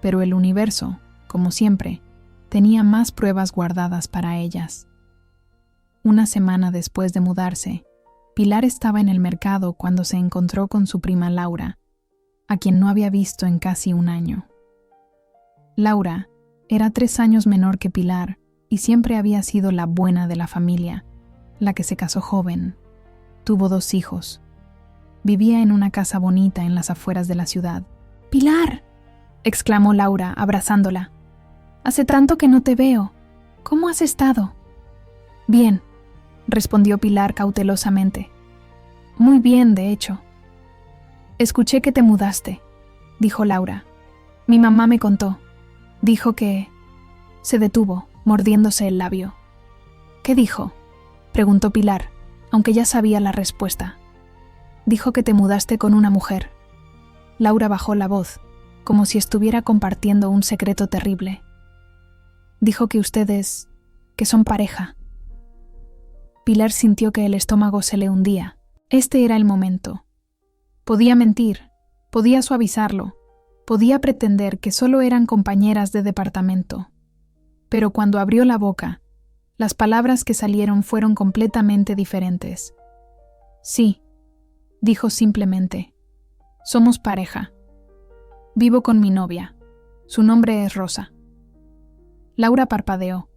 Pero el universo, como siempre, tenía más pruebas guardadas para ellas. Una semana después de mudarse, Pilar estaba en el mercado cuando se encontró con su prima Laura, a quien no había visto en casi un año. Laura era 3 años menor que Pilar y siempre había sido la buena de la familia, la que se casó joven. Tuvo 2 hijos. Vivía en una casa bonita en las afueras de la ciudad. «¡Pilar!», exclamó Laura, abrazándola. «Hace tanto que no te veo. ¿Cómo has estado?» «Bien», respondió Pilar cautelosamente. «Muy bien, de hecho». «Escuché que te mudaste», dijo Laura. «Mi mamá me contó. Dijo que...». Se detuvo, mordiéndose el labio. «¿Qué dijo?», preguntó Pilar, aunque ya sabía la respuesta. «Dijo que te mudaste con una mujer». Laura bajó la voz, como si estuviera compartiendo un secreto terrible. «Dijo que ustedes... que son pareja». Pilar sintió que el estómago se le hundía. Este era el momento. Podía mentir, podía suavizarlo, podía pretender que solo eran compañeras de departamento. Pero cuando abrió la boca, las palabras que salieron fueron completamente diferentes. «Sí», dijo simplemente. «Somos pareja. Vivo con mi novia. Su nombre es Rosa». Laura parpadeó,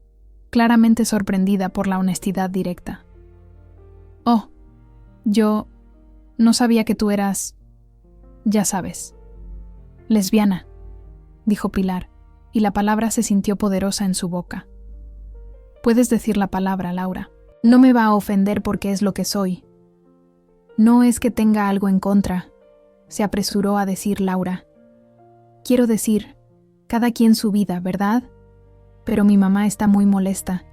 claramente sorprendida por la honestidad directa. «Oh, yo no sabía que tú eras... ya sabes». «Lesbiana», dijo Pilar, y la palabra se sintió poderosa en su boca. «Puedes decir la palabra, Laura. No me va a ofender porque es lo que soy». «No es que tenga algo en contra», se apresuró a decir Laura. «Quiero decir, cada quien su vida, ¿verdad? Pero mi mamá está muy molesta.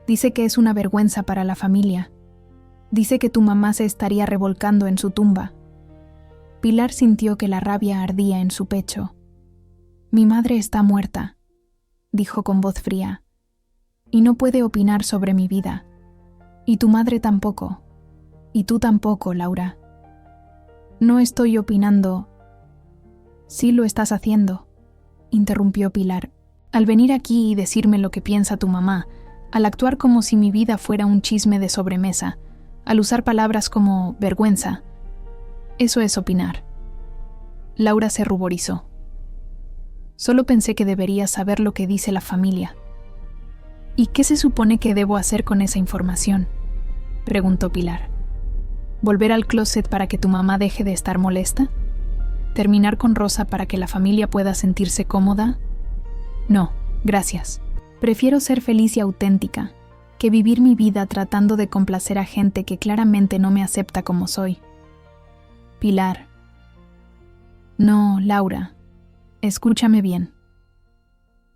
Dice que es una vergüenza para la familia. Dice que tu mamá se estaría revolcando en su tumba». Pilar sintió que la rabia ardía en su pecho. «Mi madre está muerta», dijo con voz fría, «y no puede opinar sobre mi vida. Y tu madre tampoco. Y tú tampoco, Laura». «No estoy opinando». «Sí lo estás haciendo», interrumpió Pilar. «Al venir aquí y decirme lo que piensa tu mamá, al actuar como si mi vida fuera un chisme de sobremesa, al usar palabras como vergüenza. Eso es opinar». Laura se ruborizó. «Solo pensé que deberías saber lo que dice la familia». «¿Y qué se supone que debo hacer con esa información?», preguntó Pilar. «¿Volver al closet para que tu mamá deje de estar molesta? ¿Terminar con Rosa para que la familia pueda sentirse cómoda? No, gracias. Prefiero ser feliz y auténtica que vivir mi vida tratando de complacer a gente que claramente no me acepta como soy». «Pilar». «No, Laura. Escúchame bien».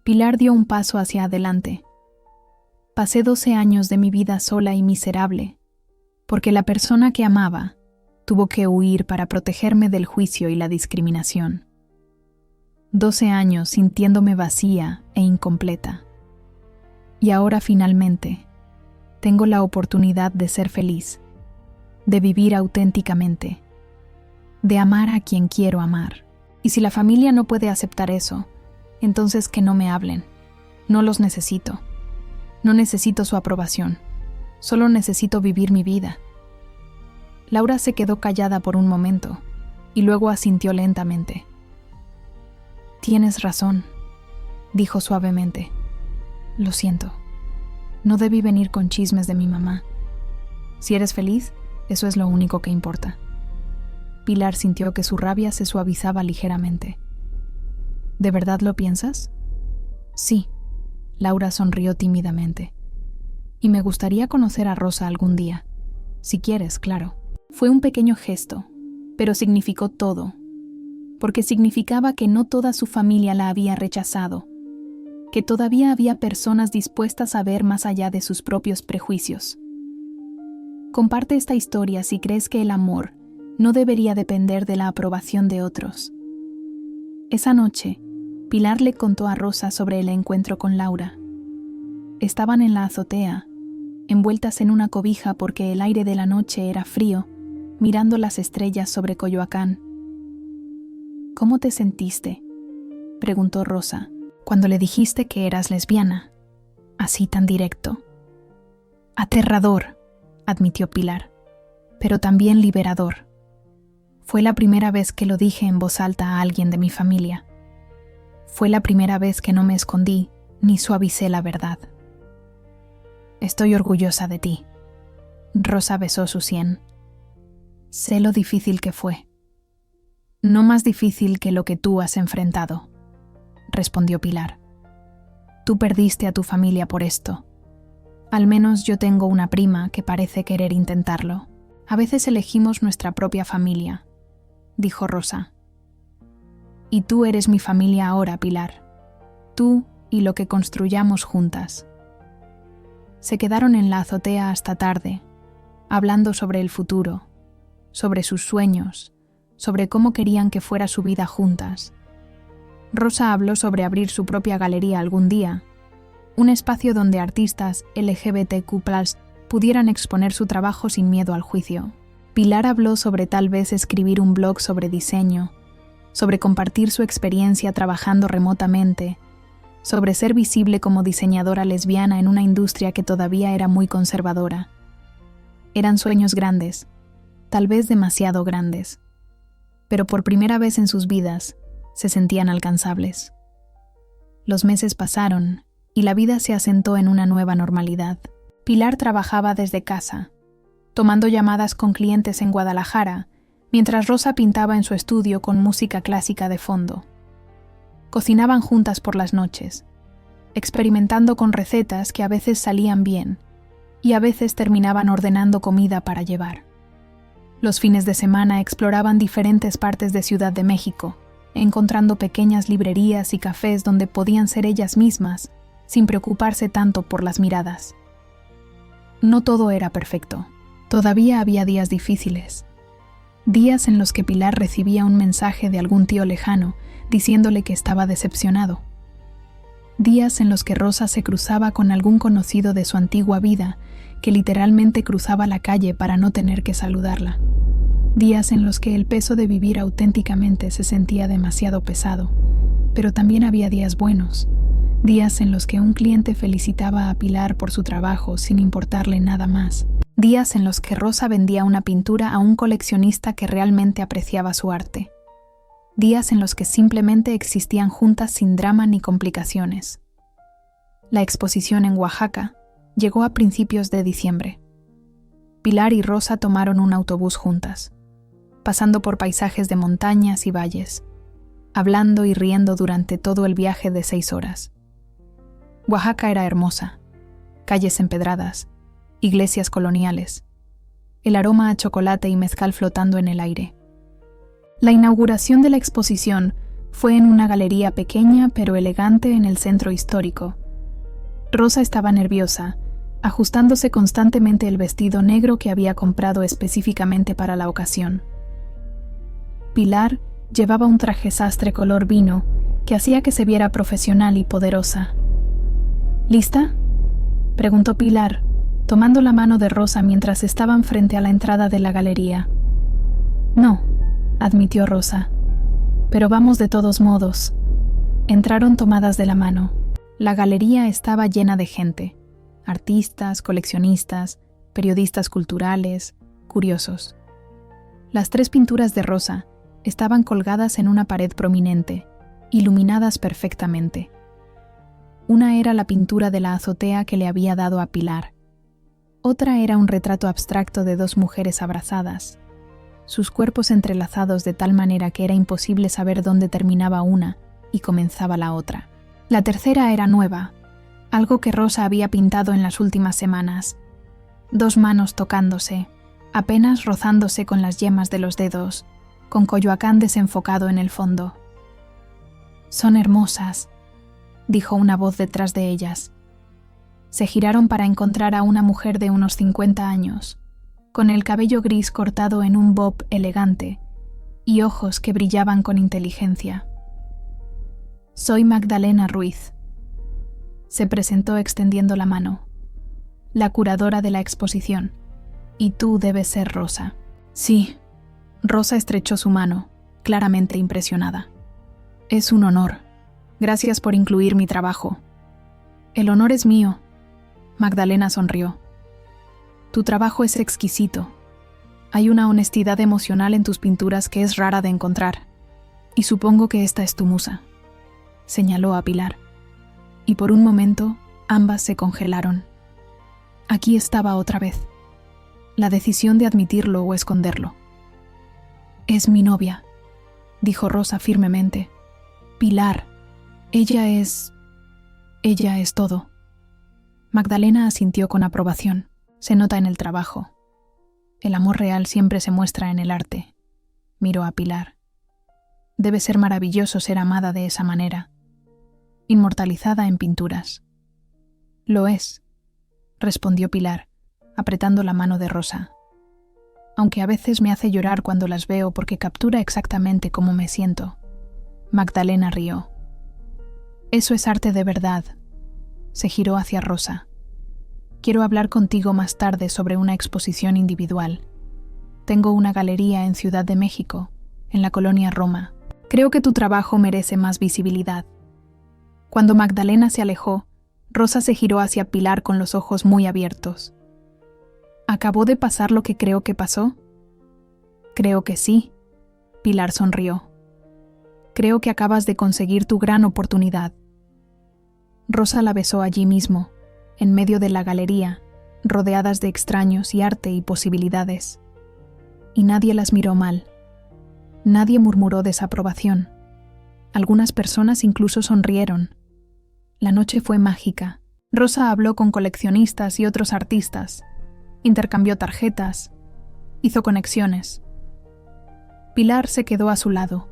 Pilar dio un paso hacia adelante. «Pasé 12 años de mi vida sola y miserable, porque la persona que amaba tuvo que huir para protegerme del juicio y la discriminación. 12 años sintiéndome vacía e incompleta. Y ahora finalmente tengo la oportunidad de ser feliz, de vivir auténticamente, de amar a quien quiero amar. Y si la familia no puede aceptar eso, entonces que no me hablen. No los necesito. No necesito su aprobación. Solo necesito vivir mi vida». Laura se quedó callada por un momento y luego asintió lentamente. «Tienes razón», dijo suavemente. «Lo siento. No debí venir con chismes de mi mamá. Si eres feliz, eso es lo único que importa». Pilar sintió que su rabia se suavizaba ligeramente. «¿De verdad lo piensas?». «Sí», Laura sonrió tímidamente. «Y me gustaría conocer a Rosa algún día. Si quieres, claro». Fue un pequeño gesto, pero significó todo, porque significaba que no toda su familia la había rechazado, que todavía había personas dispuestas a ver más allá de sus propios prejuicios. Comparte esta historia si crees que el amor no debería depender de la aprobación de otros. Esa noche, Pilar le contó a Rosa sobre el encuentro con Laura. Estaban en la azotea, envueltas en una cobija porque el aire de la noche era frío, mirando las estrellas sobre Coyoacán. «¿Cómo te sentiste?», preguntó Rosa, «cuando le dijiste que eras lesbiana, así tan directo». «Aterrador», admitió Pilar. pero también liberador. Fue la primera vez que lo dije en voz alta a alguien de mi familia. Fue la primera vez que no me escondí ni suavicé la verdad. Estoy orgullosa de ti. Rosa besó su sien. Sé lo difícil que fue. No más difícil que lo que tú has enfrentado, respondió Pilar. Tú perdiste a tu familia por esto. Al menos yo tengo una prima que parece querer intentarlo. A veces elegimos nuestra propia familia, dijo Rosa. Y tú eres mi familia ahora, Pilar. Tú y lo que construyamos juntas. Se quedaron en la azotea hasta tarde, hablando sobre el futuro, sobre sus sueños, sobre cómo querían que fuera su vida juntas. Rosa habló sobre abrir su propia galería algún día, un espacio donde artistas LGBTQ+ pudieran exponer su trabajo sin miedo al juicio. Pilar habló sobre tal vez escribir un blog sobre diseño, sobre compartir su experiencia trabajando remotamente, sobre ser visible como diseñadora lesbiana en una industria que todavía era muy conservadora. Eran sueños grandes, tal vez demasiado grandes, pero por primera vez en sus vidas se sentían alcanzables. Los meses pasaron y la vida se asentó en una nueva normalidad. Pilar trabajaba desde casa, tomando llamadas con clientes en Guadalajara, mientras Rosa pintaba en su estudio con música clásica de fondo. Cocinaban juntas por las noches, experimentando con recetas que a veces salían bien y a veces terminaban ordenando comida para llevar. Los fines de semana exploraban diferentes partes de Ciudad de México, encontrando pequeñas librerías y cafés donde podían ser ellas mismas, sin preocuparse tanto por las miradas. No todo era perfecto. Todavía había días difíciles. Días en los que Pilar recibía un mensaje de algún tío lejano diciéndole que estaba decepcionado. Días en los que Rosa se cruzaba con algún conocido de su antigua vida que literalmente cruzaba la calle para no tener que saludarla. Días en los que el peso de vivir auténticamente se sentía demasiado pesado, pero también había días buenos. Días en los que un cliente felicitaba a Pilar por su trabajo sin importarle nada más. Días en los que Rosa vendía una pintura a un coleccionista que realmente apreciaba su arte. Días en los que simplemente existían juntas sin drama ni complicaciones. La exposición en Oaxaca llegó a principios de diciembre. Pilar y Rosa tomaron un autobús juntas, pasando por paisajes de montañas y valles, hablando y riendo durante todo el viaje de 6 horas. Oaxaca era hermosa, calles empedradas, iglesias coloniales, el aroma a chocolate y mezcal flotando en el aire. La inauguración de la exposición fue en una galería pequeña pero elegante en el centro histórico. Rosa estaba nerviosa, ajustándose constantemente el vestido negro que había comprado específicamente para la ocasión. Pilar llevaba un traje sastre color vino que hacía que se viera profesional y poderosa. ¿Lista?, preguntó Pilar, tomando la mano de Rosa mientras estaban frente a la entrada de la galería. No, admitió Rosa, pero vamos de todos modos. Entraron tomadas de la mano. La galería estaba llena de gente, artistas, coleccionistas, periodistas culturales, curiosos. Las 3 pinturas de Rosa estaban colgadas en una pared prominente, iluminadas perfectamente. Una era la pintura de la azotea que le había dado a Pilar. Otra era un retrato abstracto de 2 mujeres abrazadas, sus cuerpos entrelazados de tal manera que era imposible saber dónde terminaba una y comenzaba la otra. La tercera era nueva, algo que Rosa había pintado en las últimas semanas. 2 manos tocándose, apenas rozándose con las yemas de los dedos, con Coyoacán desenfocado en el fondo. «Son hermosas», dijo una voz detrás de ellas. Se giraron para encontrar a una mujer de unos 50 años, con el cabello gris cortado en un bob elegante y ojos que brillaban con inteligencia. «Soy Magdalena Ruiz», se presentó extendiendo la mano, «la curadora de la exposición, y tú debes ser Rosa». «Sí». Rosa estrechó su mano, claramente impresionada. «Es un honor. Gracias por incluir mi trabajo». «El honor es mío». Magdalena sonrió. «Tu trabajo es exquisito. Hay una honestidad emocional en tus pinturas que es rara de encontrar, y supongo que esta es tu musa, señaló a Pilar, y por un momento ambas se congelaron. Aquí estaba otra vez, la decisión de admitirlo o esconderlo. Es mi novia, dijo Rosa firmemente. Pilar, ella es todo. Magdalena asintió con aprobación. Se nota en el trabajo. El amor real siempre se muestra en el arte. Miró a Pilar. Debe ser maravilloso ser amada de esa manera, inmortalizada en pinturas. Lo es, respondió Pilar, apretando la mano de Rosa. Aunque a veces me hace llorar cuando las veo porque captura exactamente cómo me siento. Magdalena rió. Eso es arte de verdad. Se giró hacia Rosa. Quiero hablar contigo más tarde sobre una exposición individual. Tengo una galería en Ciudad de México, en la colonia Roma. Creo que tu trabajo merece más visibilidad. Cuando Magdalena se alejó, Rosa se giró hacia Pilar con los ojos muy abiertos. ¿Acabó de pasar lo que creo que pasó? Creo que sí. Pilar sonrió. Creo que acabas de conseguir tu gran oportunidad. Rosa la besó allí mismo, en medio de la galería, rodeadas de extraños y arte y posibilidades. Y nadie las miró mal. Nadie murmuró desaprobación. Algunas personas incluso sonrieron. La noche fue mágica. Rosa habló con coleccionistas y otros artistas. Intercambió tarjetas. Hizo conexiones. Pilar se quedó a su lado,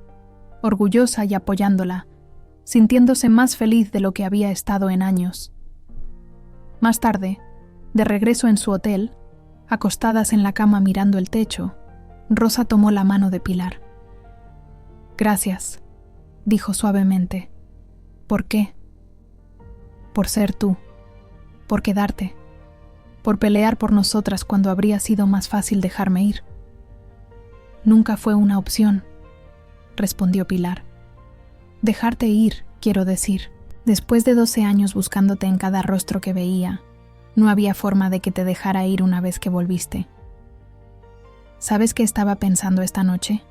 orgullosa y apoyándola, sintiéndose más feliz de lo que había estado en años. Más tarde, de regreso en su hotel, acostadas en la cama mirando el techo, Rosa tomó la mano de Pilar. Gracias, dijo suavemente. ¿Por qué? Por ser tú, por quedarte, por pelear por nosotras cuando habría sido más fácil dejarme ir. Nunca fue una opción, respondió Pilar. Dejarte ir, quiero decir. Después de 12 años buscándote en cada rostro que veía, no había forma de que te dejara ir una vez que volviste. ¿Sabes qué estaba pensando esta noche?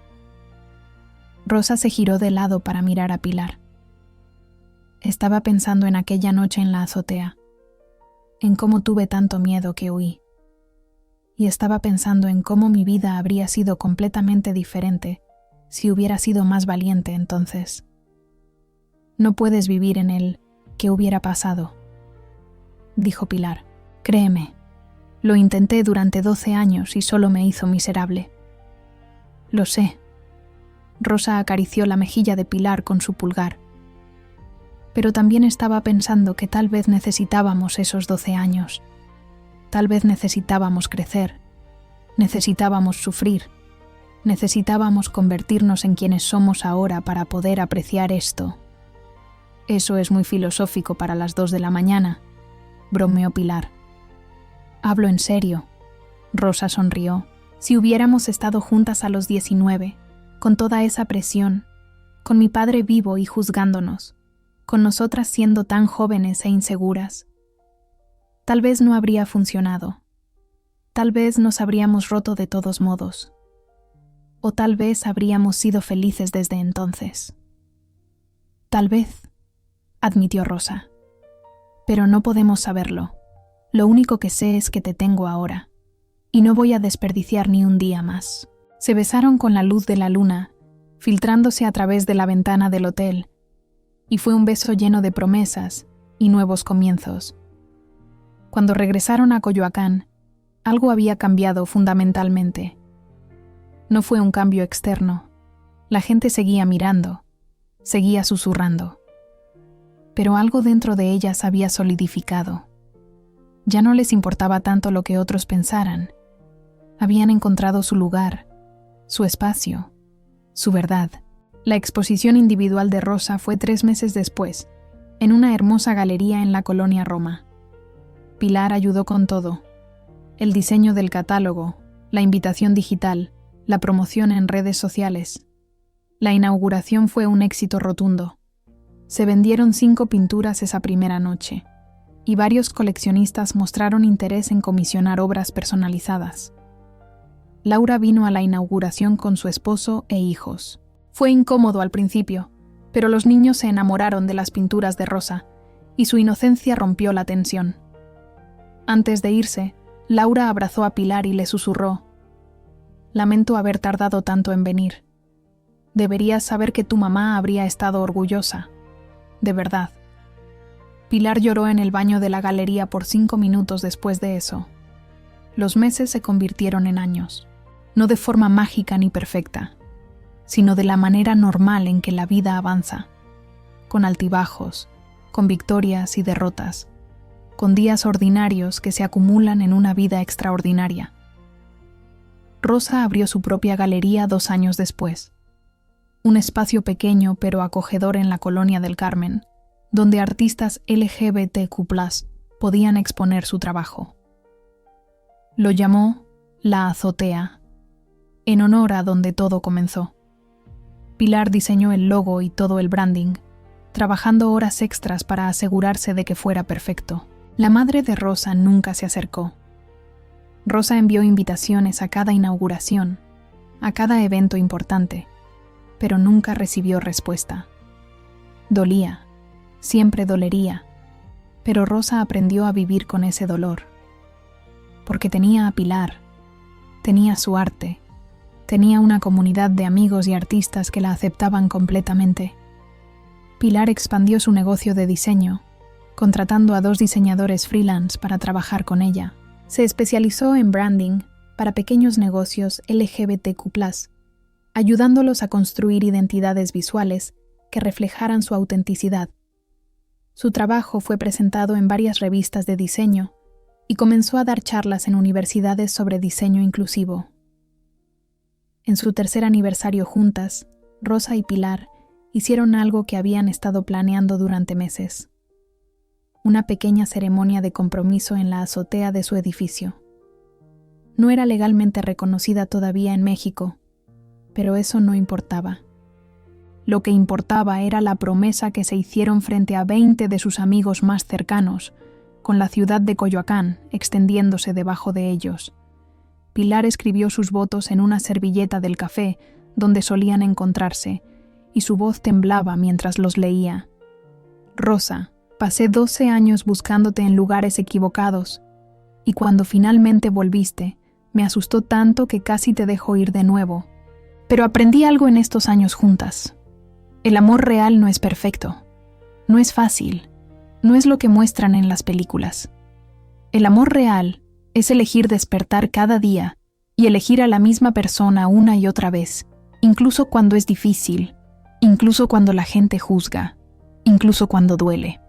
Rosa se giró de lado para mirar a Pilar. Estaba pensando en aquella noche en la azotea, en cómo tuve tanto miedo que huí. Y estaba pensando en cómo mi vida habría sido completamente diferente si hubiera sido más valiente entonces. No puedes vivir en el ¿qué hubiera pasado?, dijo Pilar. Créeme, lo intenté durante 12 años y solo me hizo miserable. Lo sé. Rosa acarició la mejilla de Pilar con su pulgar. Pero también estaba pensando que tal vez necesitábamos esos 12 años. Tal vez necesitábamos crecer. Necesitábamos sufrir. Necesitábamos convertirnos en quienes somos ahora para poder apreciar esto. Eso es muy filosófico para las 2 de la mañana, bromeó Pilar. Hablo en serio. Rosa sonrió. Si hubiéramos estado juntas a los 19, con toda esa presión, con mi padre vivo y juzgándonos, con nosotras siendo tan jóvenes e inseguras, tal vez no habría funcionado. Tal vez nos habríamos roto de todos modos. O tal vez habríamos sido felices desde entonces. Tal vez, admitió Rosa. Pero no podemos saberlo. Lo único que sé es que te tengo ahora, y no voy a desperdiciar ni un día más. Se besaron con la luz de la luna, filtrándose a través de la ventana del hotel, y fue un beso lleno de promesas y nuevos comienzos. Cuando regresaron a Coyoacán, algo había cambiado fundamentalmente. No fue un cambio externo. La gente seguía mirando, seguía susurrando. Pero algo dentro de ellas había solidificado. Ya no les importaba tanto lo que otros pensaran. Habían encontrado su lugar, su espacio, su verdad. La exposición individual de Rosa fue 3 meses después, en una hermosa galería en la colonia Roma. Pilar ayudó con todo: el diseño del catálogo, la invitación digital, la promoción en redes sociales. La inauguración fue un éxito rotundo. Se vendieron 5 pinturas esa primera noche, y varios coleccionistas mostraron interés en comisionar obras personalizadas. Laura vino a la inauguración con su esposo e hijos. Fue incómodo al principio, pero los niños se enamoraron de las pinturas de Rosa, y su inocencia rompió la tensión. Antes de irse, Laura abrazó a Pilar y le susurró: «Lamento haber tardado tanto en venir. Deberías saber que tu mamá habría estado orgullosa. De verdad». Pilar lloró en el baño de la galería por 5 minutos después de eso. Los meses se convirtieron en años, no de forma mágica ni perfecta, sino de la manera normal en que la vida avanza, con altibajos, con victorias y derrotas, con días ordinarios que se acumulan en una vida extraordinaria. Rosa abrió su propia galería 2 años después, un espacio pequeño pero acogedor en la Colonia del Carmen, donde artistas LGBTQ+ podían exponer su trabajo. Lo llamó La Azotea, en honor a donde todo comenzó. Pilar diseñó el logo y todo el branding, trabajando horas extras para asegurarse de que fuera perfecto. La madre de Rosa nunca se acercó. Rosa envió invitaciones a cada inauguración, a cada evento importante, pero nunca recibió respuesta. Dolía, siempre dolería, pero Rosa aprendió a vivir con ese dolor. Porque tenía a Pilar, tenía su arte, tenía una comunidad de amigos y artistas que la aceptaban completamente. Pilar expandió su negocio de diseño, contratando a 2 diseñadores freelance para trabajar con ella. Se especializó en branding para pequeños negocios LGBTQ+, ayudándolos a construir identidades visuales que reflejaran su autenticidad. Su trabajo fue presentado en varias revistas de diseño y comenzó a dar charlas en universidades sobre diseño inclusivo. En su 3er aniversario juntas, Rosa y Pilar hicieron algo que habían estado planeando durante meses: una pequeña ceremonia de compromiso en la azotea de su edificio. No era legalmente reconocida todavía en México, pero eso no importaba. Lo que importaba era la promesa que se hicieron frente a 20 de sus amigos más cercanos, con la ciudad de Coyoacán extendiéndose debajo de ellos. Pilar escribió sus votos en una servilleta del café donde solían encontrarse, y su voz temblaba mientras los leía. «Rosa, pasé 12 años buscándote en lugares equivocados, y cuando finalmente volviste, me asustó tanto que casi te dejo ir de nuevo. Pero aprendí algo en estos años juntas. El amor real no es perfecto, no es fácil, no es lo que muestran en las películas. El amor real es elegir despertar cada día y elegir a la misma persona una y otra vez, incluso cuando es difícil, incluso cuando la gente juzga, incluso cuando duele.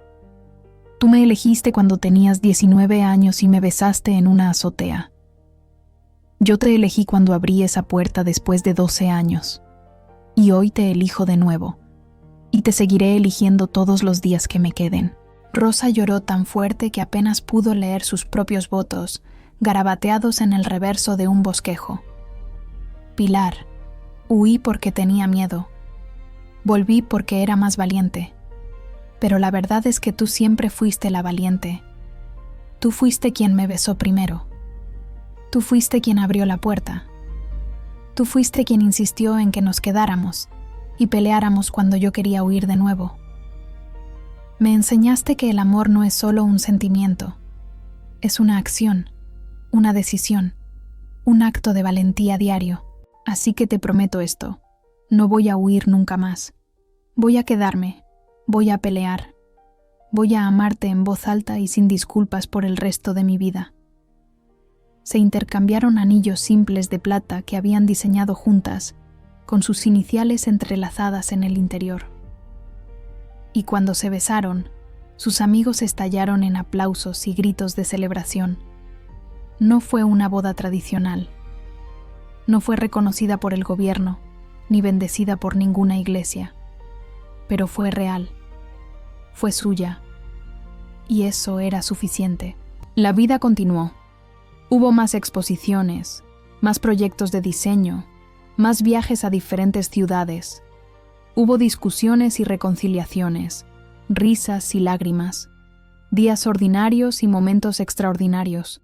Tú me elegiste cuando tenías 19 años y me besaste en una azotea. Yo te elegí cuando abrí esa puerta después de 12 años. Y hoy te elijo de nuevo. Y te seguiré eligiendo todos los días que me queden». Rosa lloró tan fuerte que apenas pudo leer sus propios votos, garabateados en el reverso de un bosquejo. «Pilar, huí porque tenía miedo. Volví porque era más valiente. Pero la verdad es que tú siempre fuiste la valiente. Tú fuiste quien me besó primero. Tú fuiste quien abrió la puerta. Tú fuiste quien insistió en que nos quedáramos y peleáramos cuando yo quería huir de nuevo. Me enseñaste que el amor no es solo un sentimiento, es una acción, una decisión, un acto de valentía diario. Así que te prometo esto, no voy a huir nunca más. Voy a quedarme, voy a pelear, voy a amarte en voz alta y sin disculpas por el resto de mi vida». Se intercambiaron anillos simples de plata que habían diseñado juntas, con sus iniciales entrelazadas en el interior. Y cuando se besaron, sus amigos estallaron en aplausos y gritos de celebración. No fue una boda tradicional. No fue reconocida por el gobierno, ni bendecida por ninguna iglesia. Pero fue real. Fue suya. Y eso era suficiente. La vida continuó. Hubo más exposiciones, más proyectos de diseño, más viajes a diferentes ciudades. Hubo discusiones y reconciliaciones, risas y lágrimas, días ordinarios y momentos extraordinarios.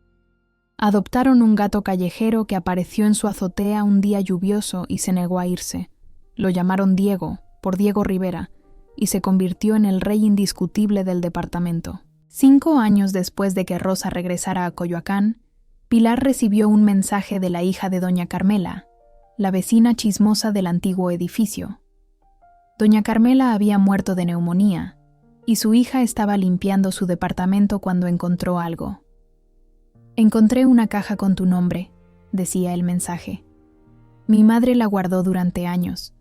Adoptaron un gato callejero que apareció en su azotea un día lluvioso y se negó a irse. Lo llamaron Diego, por Diego Rivera, y se convirtió en el rey indiscutible del departamento. 5 años después de que Rosa regresara a Coyoacán, Pilar recibió un mensaje de la hija de doña Carmela, la vecina chismosa del antiguo edificio. Doña Carmela había muerto de neumonía, y su hija estaba limpiando su departamento cuando encontró algo. «Encontré una caja con tu nombre», decía el mensaje. «Mi madre la guardó durante años.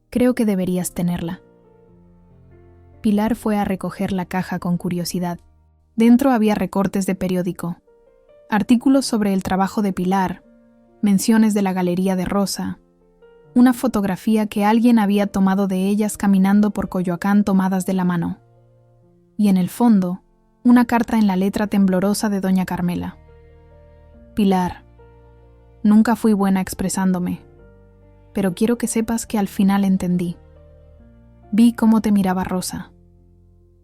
Creo que deberías tenerla». Pilar fue a recoger la caja con curiosidad. Dentro había recortes de periódico, artículos sobre el trabajo de Pilar, menciones de la galería de Rosa, una fotografía que alguien había tomado de ellas caminando por Coyoacán tomadas de la mano. Y en el fondo, una carta en la letra temblorosa de doña Carmela. «Pilar, nunca fui buena expresándome, pero quiero que sepas que al final entendí. Vi cómo te miraba Rosa.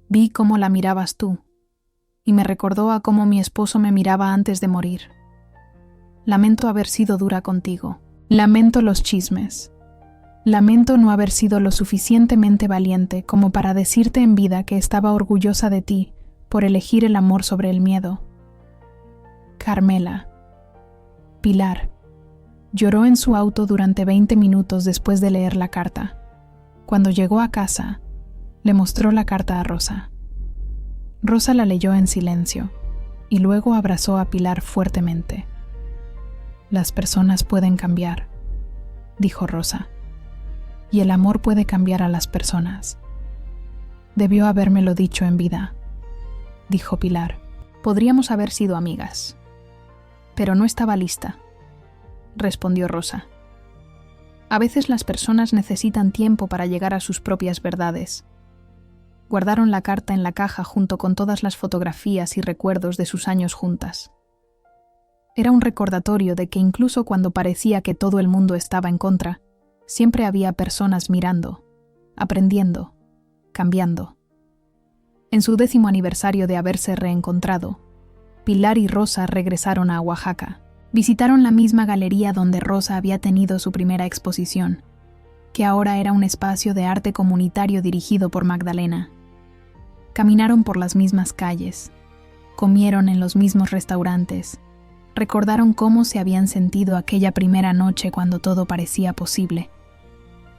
Vi cómo la mirabas tú, y me recordó a cómo mi esposo me miraba antes de morir. Lamento haber sido dura contigo. Lamento los chismes. Lamento no haber sido lo suficientemente valiente como para decirte en vida que estaba orgullosa de ti por elegir el amor sobre el miedo. Carmela». Pilar lloró en su auto durante 20 minutos después de leer la carta. Cuando llegó a casa, le mostró la carta a Rosa. Rosa la leyó en silencio y luego abrazó a Pilar fuertemente. «Las personas pueden cambiar», dijo Rosa, «y el amor puede cambiar a las personas. Debió habérmelo dicho en vida», dijo Pilar. «Podríamos haber sido amigas». «Pero no estaba lista», respondió Rosa. «A veces las personas necesitan tiempo para llegar a sus propias verdades». Guardaron la carta en la caja junto con todas las fotografías y recuerdos de sus años juntas. Era un recordatorio de que incluso cuando parecía que todo el mundo estaba en contra, siempre había personas mirando, aprendiendo, cambiando. En su 10º aniversario de haberse reencontrado, Pilar y Rosa regresaron a Oaxaca. Visitaron la misma galería donde Rosa había tenido su primera exposición, que ahora era un espacio de arte comunitario dirigido por Magdalena. Caminaron por las mismas calles, comieron en los mismos restaurantes, recordaron cómo se habían sentido aquella primera noche cuando todo parecía posible.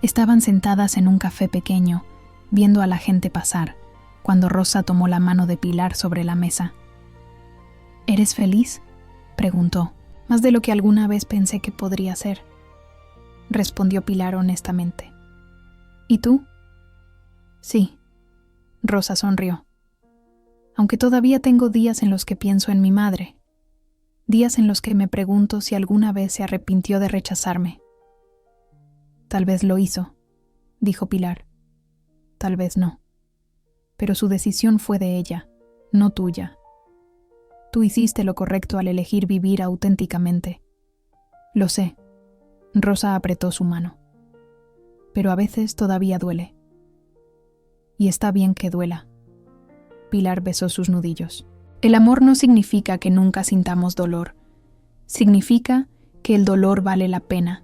Estaban sentadas en un café pequeño, viendo a la gente pasar, cuando Rosa tomó la mano de Pilar sobre la mesa. «¿Eres feliz?», preguntó. «Más de lo que alguna vez pensé que podría ser», respondió Pilar honestamente. «¿Y tú?». «Sí», Rosa sonrió. «Aunque todavía tengo días en los que pienso en mi madre, días en los que me pregunto si alguna vez se arrepintió de rechazarme». «Tal vez lo hizo», dijo Pilar. «Tal vez no. Pero su decisión fue de ella, no tuya. Tú hiciste lo correcto al elegir vivir auténticamente». «Lo sé», Rosa apretó su mano. «Pero a veces todavía duele. Y está bien que duela». Pilar besó sus nudillos. «El amor no significa que nunca sintamos dolor. Significa que el dolor vale la pena».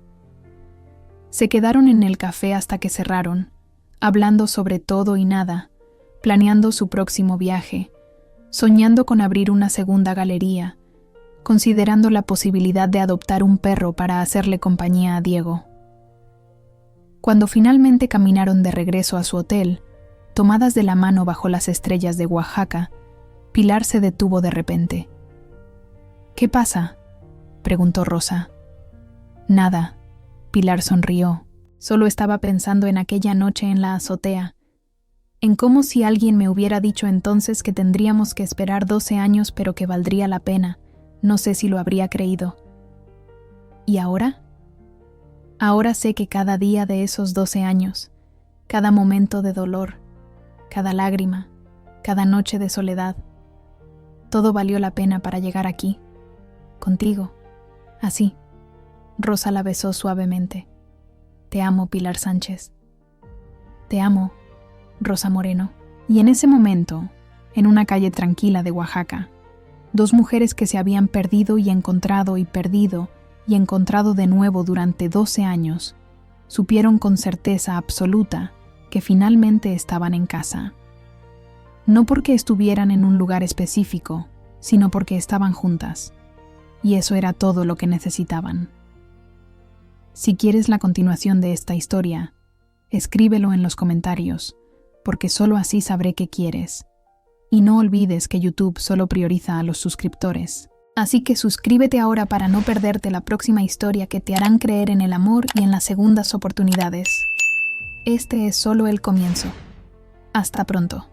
Se quedaron en el café hasta que cerraron, hablando sobre todo y nada, planeando su próximo viaje, soñando con abrir una segunda galería, considerando la posibilidad de adoptar un perro para hacerle compañía a Diego. Cuando finalmente caminaron de regreso a su hotel, tomadas de la mano bajo las estrellas de Oaxaca, Pilar se detuvo de repente. «¿Qué pasa?», preguntó Rosa. «Nada», Pilar sonrió. «Solo estaba pensando en aquella noche en la azotea, en cómo si alguien me hubiera dicho entonces que tendríamos que esperar 12 años pero que valdría la pena, no sé si lo habría creído. ¿Y ahora? Ahora sé que cada día de esos 12 años, cada momento de dolor, cada lágrima, cada noche de soledad, todo valió la pena para llegar aquí, contigo, así». Rosa la besó suavemente. «Te amo, Pilar Sánchez». «Te amo, Rosa Moreno». Y en ese momento, en una calle tranquila de Oaxaca, Dos mujeres que se habían perdido y encontrado y perdido y encontrado de nuevo durante 12 años, supieron con certeza absoluta que finalmente estaban en casa. No porque estuvieran en un lugar específico, sino porque estaban juntas. Y eso era todo lo que necesitaban. Si quieres la continuación de esta historia, escríbelo en los comentarios, porque solo así sabré qué quieres. Y no olvides que YouTube solo prioriza a los suscriptores. Así que suscríbete ahora para no perderte la próxima historia que te harán creer en el amor y en las segundas oportunidades. Este es solo el comienzo. Hasta pronto.